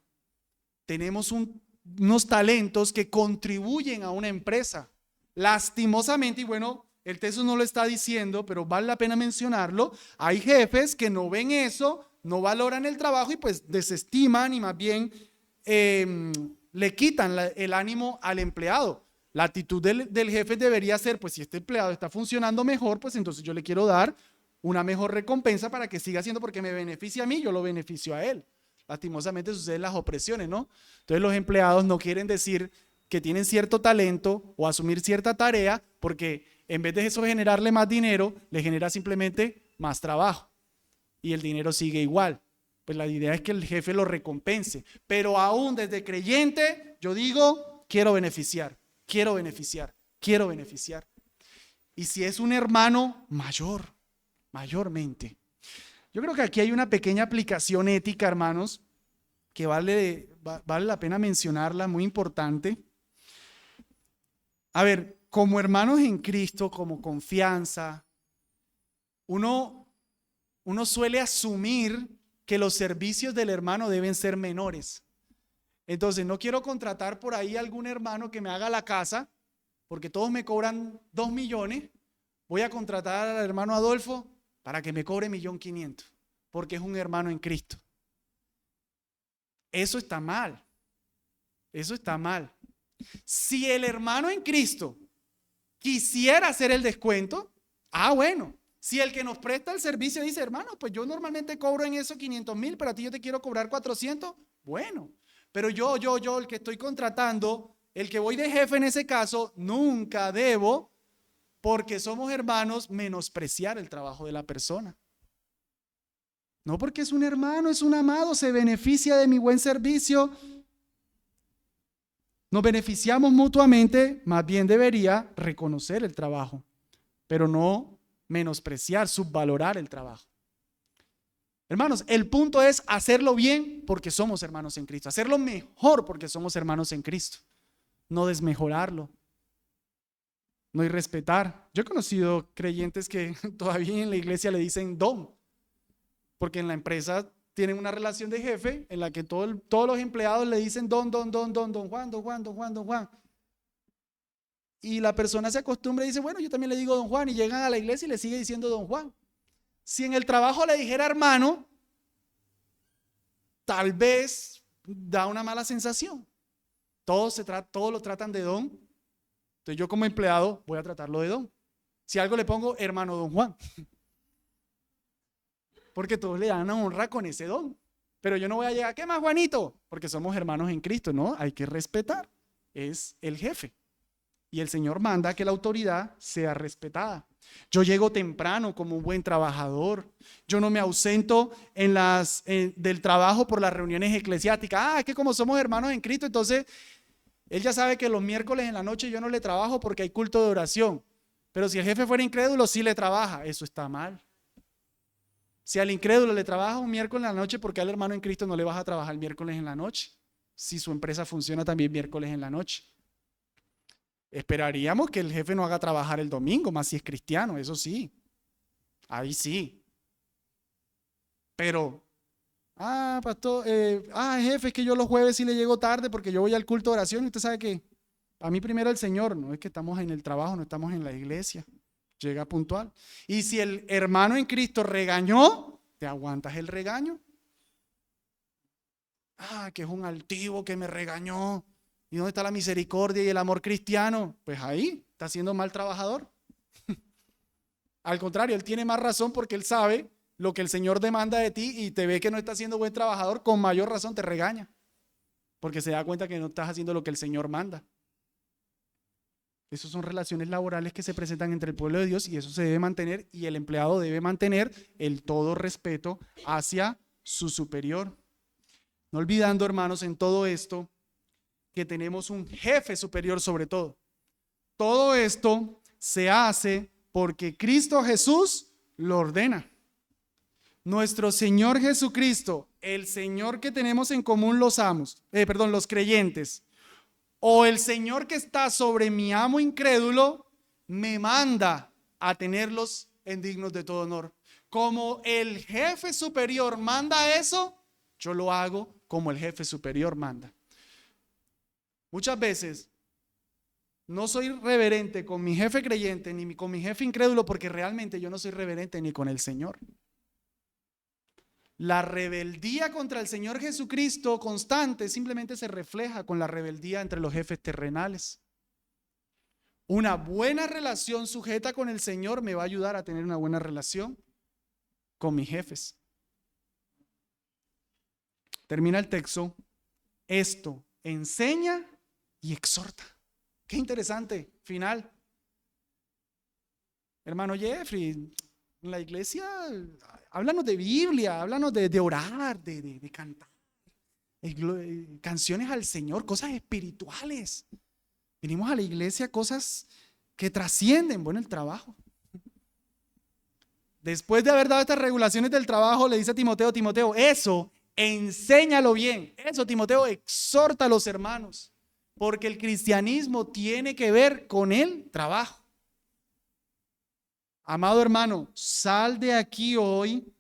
Tenemos unos talentos que contribuyen a una empresa. Lastimosamente, y bueno, el texto no lo está diciendo, pero vale la pena mencionarlo, hay jefes que no ven eso, no valoran el trabajo y pues desestiman y más bien le quitan el ánimo al empleado. La actitud del jefe debería ser, pues si este empleado está funcionando mejor, pues entonces yo le quiero dar una mejor recompensa para que siga haciendo, porque me beneficia a mí, yo lo beneficio a él. Lastimosamente suceden las opresiones, ¿no? Entonces los empleados no quieren decir que tienen cierto talento o asumir cierta tarea, porque en vez de eso generarle más dinero, le genera simplemente más trabajo y el dinero sigue igual. Pues la idea es que el jefe lo recompense, pero aún desde creyente yo digo, quiero beneficiar, quiero beneficiar, quiero beneficiar. Y si es un hermano mayormente. Yo creo que aquí hay una pequeña aplicación ética, hermanos, que vale la pena mencionarla, muy importante. A ver, como hermanos en Cristo, como confianza, uno suele asumir que los servicios del hermano deben ser menores. Entonces, no quiero contratar por ahí a algún hermano que me haga la casa, porque todos me cobran 2 millones. Voy a contratar al hermano Adolfo para que me cobre 1.500.000, porque es un hermano en Cristo. Eso está mal. Eso está mal. Si el hermano en Cristo quisiera hacer el descuento, bueno. Si el que nos presta el servicio dice, hermano, pues yo normalmente cobro en eso 500.000, pero a ti yo te quiero cobrar 400, bueno. Pero yo, el que estoy contratando, el que voy de jefe en ese caso, nunca debo, porque somos hermanos, menospreciar el trabajo de la persona. No porque es un hermano, es un amado, se beneficia de mi buen servicio. Nos beneficiamos mutuamente, más bien debería reconocer el trabajo, pero no menospreciar, subvalorar el trabajo. Hermanos, el punto es hacerlo bien porque somos hermanos en Cristo, hacerlo mejor porque somos hermanos en Cristo, no desmejorarlo, no irrespetar. Yo he conocido creyentes que todavía en la iglesia le dicen don, porque en la empresa tienen una relación de jefe en la que todos los empleados le dicen don Juan. Y la persona se acostumbra y dice, bueno, yo también le digo don Juan, y llegan a la iglesia y le sigue diciendo don Juan. Si en el trabajo le dijera hermano, tal vez da una mala sensación. Todos lo tratan de don. Entonces yo como empleado voy a tratarlo de don. Si algo le pongo hermano don Juan, porque todos le dan honra con ese don. Pero yo no voy a llegar, ¿qué más Juanito? Porque somos hermanos en Cristo, ¿no? Hay que respetar. Es el jefe. Y el Señor manda que la autoridad sea respetada. Yo llego temprano como un buen trabajador. Yo no me ausento del trabajo por las reuniones eclesiásticas. Es que como somos hermanos en Cristo, entonces él ya sabe que los miércoles en la noche yo no le trabajo porque hay culto de oración. Pero si el jefe fuera incrédulo, sí le trabaja. Eso está mal. Si al incrédulo le trabaja un miércoles en la noche, ¿por qué al hermano en Cristo no le vas a trabajar el miércoles en la noche? Si su empresa funciona también miércoles en la noche. Esperaríamos que el jefe no haga trabajar el domingo, más si es cristiano, eso sí. Ahí sí. Pero, pastor, jefe, es que yo los jueves sí le llego tarde porque yo voy al culto de oración y usted sabe que a mí primero el Señor, no es que estamos en el trabajo, no estamos en la iglesia. Llega puntual. Y si el hermano en Cristo regañó, ¿te aguantas el regaño? Que es un altivo que me regañó. ¿Y dónde está la misericordia y el amor cristiano? Pues ahí, está siendo mal trabajador. Al contrario, él tiene más razón porque él sabe lo que el Señor demanda de ti y te ve que no estás siendo buen trabajador, con mayor razón te regaña. Porque se da cuenta que no estás haciendo lo que el Señor manda. Esas son relaciones laborales que se presentan entre el pueblo de Dios y eso se debe mantener y el empleado debe mantener el todo respeto hacia su superior. No olvidando, hermanos, en todo esto que tenemos un jefe superior sobre todo. Todo esto se hace porque Cristo Jesús lo ordena. Nuestro Señor Jesucristo, el Señor que tenemos en común los creyentes, o el Señor que está sobre mi amo incrédulo, me manda a tenerlos en dignos de todo honor. Como el jefe superior manda eso, yo lo hago como el jefe superior manda. Muchas veces no soy reverente con mi jefe creyente ni con mi jefe incrédulo porque realmente yo no soy reverente ni con el Señor. La rebeldía contra el Señor Jesucristo constante simplemente se refleja con la rebeldía entre los jefes terrenales. Una buena relación sujeta con el Señor me va a ayudar a tener una buena relación con mis jefes. Termina el texto. Esto enseña y exhorta. Qué interesante final. Hermano Jeffrey, en la iglesia, háblanos de Biblia, háblanos de orar, de cantar, canciones al Señor, cosas espirituales. Venimos a la iglesia, cosas que trascienden. Bueno, el trabajo. Después de haber dado estas regulaciones del trabajo, le dice a Timoteo, Timoteo, eso, enséñalo bien. Eso, Timoteo, exhorta a los hermanos. Porque el cristianismo tiene que ver con el trabajo. Amado hermano, sal de aquí hoy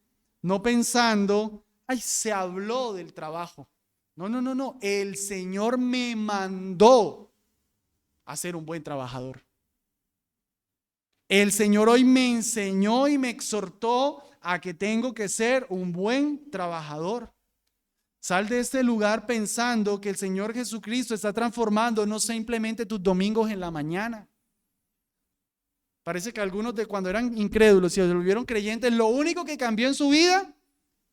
no pensando, ay, se habló del trabajo. No. El Señor me mandó a ser un buen trabajador. El Señor hoy me enseñó y me exhortó a que tengo que ser un buen trabajador. Sal de este lugar pensando que el Señor Jesucristo está transformando no simplemente tus domingos en la mañana. Parece que algunos de cuando eran incrédulos y se volvieron creyentes, lo único que cambió en su vida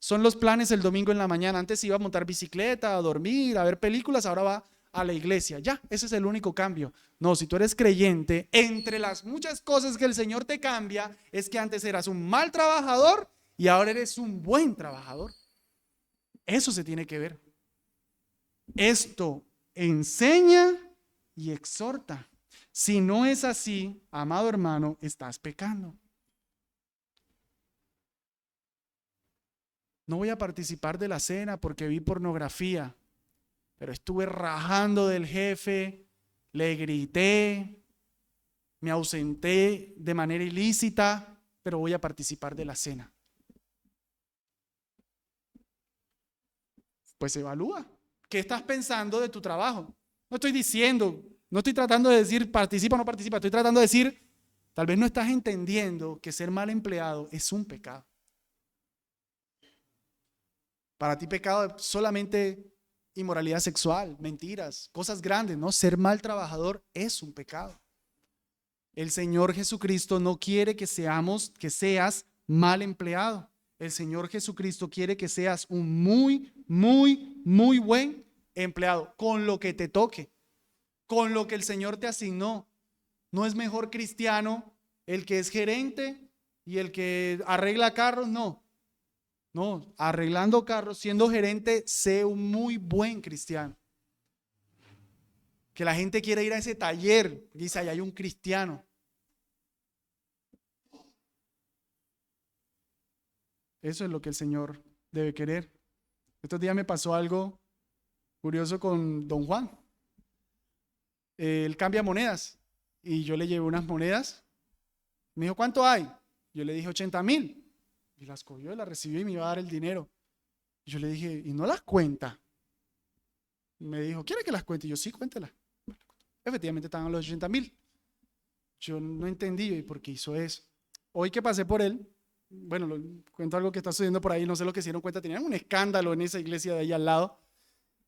son los planes el domingo en la mañana. Antes iba a montar bicicleta, a dormir, a ver películas, ahora va a la iglesia. Ya, ese es el único cambio. No, si tú eres creyente, entre las muchas cosas que el Señor te cambia, es que antes eras un mal trabajador y ahora eres un buen trabajador. Eso se tiene que ver. Esto enseña y exhorta. Si no es así, amado hermano, estás pecando. No voy a participar de la cena porque vi pornografía, pero estuve rajando del jefe, le grité, me ausenté de manera ilícita, pero voy a participar de la cena. Pues evalúa. ¿Qué estás pensando de tu trabajo? No estoy tratando de decir participa o no participa, estoy tratando de decir, tal vez no estás entendiendo que ser mal empleado es un pecado. Para ti pecado es solamente inmoralidad sexual, mentiras, cosas grandes, ¿no? Ser mal trabajador es un pecado. El Señor Jesucristo no quiere que seas mal empleado. El Señor Jesucristo quiere que seas un muy buen empleado con lo que te toque, con lo que el Señor te asignó. No es mejor cristiano el que es gerente y el que arregla carros, no, arreglando carros, siendo gerente, sé un muy buen cristiano. Que la gente quiera ir a ese taller, dice, ahí hay un cristiano. Eso es lo que el Señor debe querer. Estos días me pasó algo curioso con don Juan. Él cambia monedas y yo le llevé unas monedas. Me dijo, ¿cuánto hay? Yo le dije 80,000. Y las cogió, las recibió y me iba a dar el dinero. Y yo le dije, ¿y no las cuenta? Y me dijo, ¿quiere que las cuente? Y yo, sí, cuéntelas. Efectivamente estaban los 80,000. Yo no entendí ¿y por qué hizo eso? Hoy que pasé por él, bueno, cuento algo que está sucediendo por ahí, no sé lo que se dieron cuenta, tenían un escándalo en esa iglesia de ahí al lado.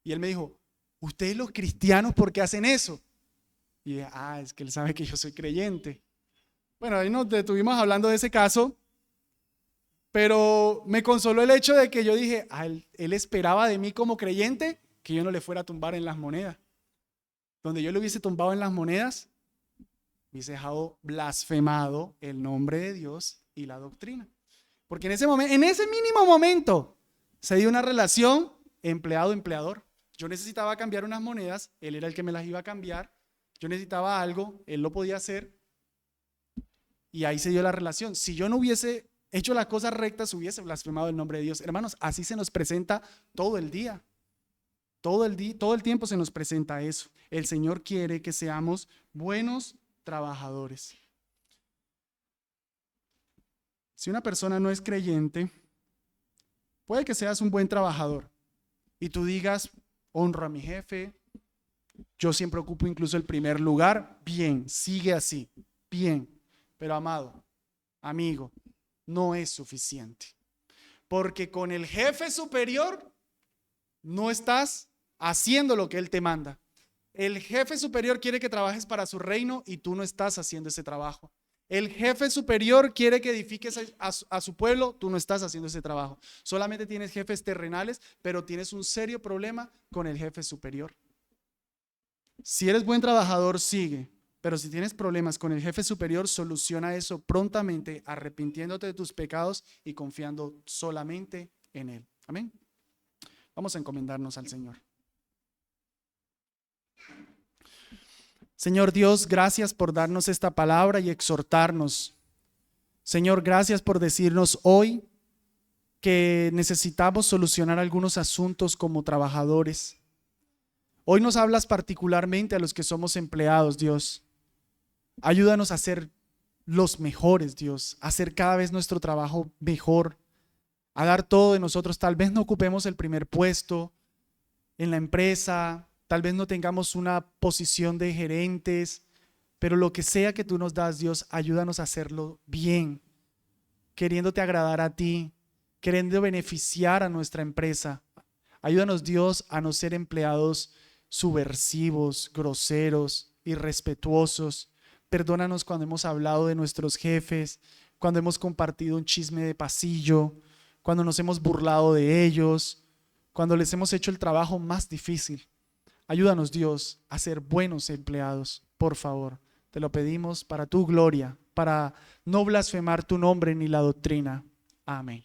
Y él me dijo, ¿ustedes los cristianos por qué hacen eso? Y dije, es que él sabe que yo soy creyente. Bueno, ahí nos detuvimos hablando de ese caso, pero me consoló el hecho de que yo dije, él esperaba de mí como creyente que yo no le fuera a tumbar en las monedas. Donde yo le hubiese tumbado en las monedas, hubiese dejado blasfemado el nombre de Dios y la doctrina. Porque en ese momento, en ese mínimo momento, se dio una relación empleado-empleador. Yo necesitaba cambiar unas monedas, él era el que me las iba a cambiar. Yo necesitaba algo, él lo podía hacer. Y ahí se dio la relación. Si yo no hubiese hecho las cosas rectas, hubiese blasfemado el nombre de Dios. Hermanos, así se nos presenta todo el día. Todo el tiempo se nos presenta eso. El Señor quiere que seamos buenos trabajadores. Si una persona no es creyente, puede que seas un buen trabajador y tú digas, honro a mi jefe, yo siempre ocupo incluso el primer lugar, bien, sigue así, bien. Pero amado, amigo, no es suficiente. Porque con el jefe superior no estás haciendo lo que él te manda. El jefe superior quiere que trabajes para su reino y tú no estás haciendo ese trabajo. El jefe superior quiere que edifiques a su pueblo, tú no estás haciendo ese trabajo. Solamente tienes jefes terrenales, pero tienes un serio problema con el jefe superior. Si eres buen trabajador, sigue. Pero si tienes problemas con el jefe superior, soluciona eso prontamente, arrepintiéndote de tus pecados y confiando solamente en Él. Amén. Vamos a encomendarnos al Señor. Señor Dios, gracias por darnos esta palabra y exhortarnos. Señor, gracias por decirnos hoy que necesitamos solucionar algunos asuntos como trabajadores. Hoy nos hablas particularmente a los que somos empleados, Dios. Ayúdanos a ser los mejores, Dios, a hacer cada vez nuestro trabajo mejor, a dar todo de nosotros. Tal vez no ocupemos el primer puesto en la empresa, tal vez no tengamos una posición de gerentes, pero lo que sea que tú nos das, Dios, ayúdanos a hacerlo bien, queriéndote agradar a ti, queriendo beneficiar a nuestra empresa. Ayúdanos, Dios, a no ser empleados subversivos, groseros, irrespetuosos. Perdónanos cuando hemos hablado de nuestros jefes, cuando hemos compartido un chisme de pasillo, cuando nos hemos burlado de ellos, cuando les hemos hecho el trabajo más difícil. Ayúdanos, Dios, a ser buenos empleados, por favor. Te lo pedimos para tu gloria, para no blasfemar tu nombre ni la doctrina. Amén.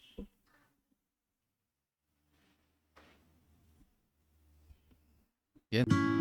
Bien.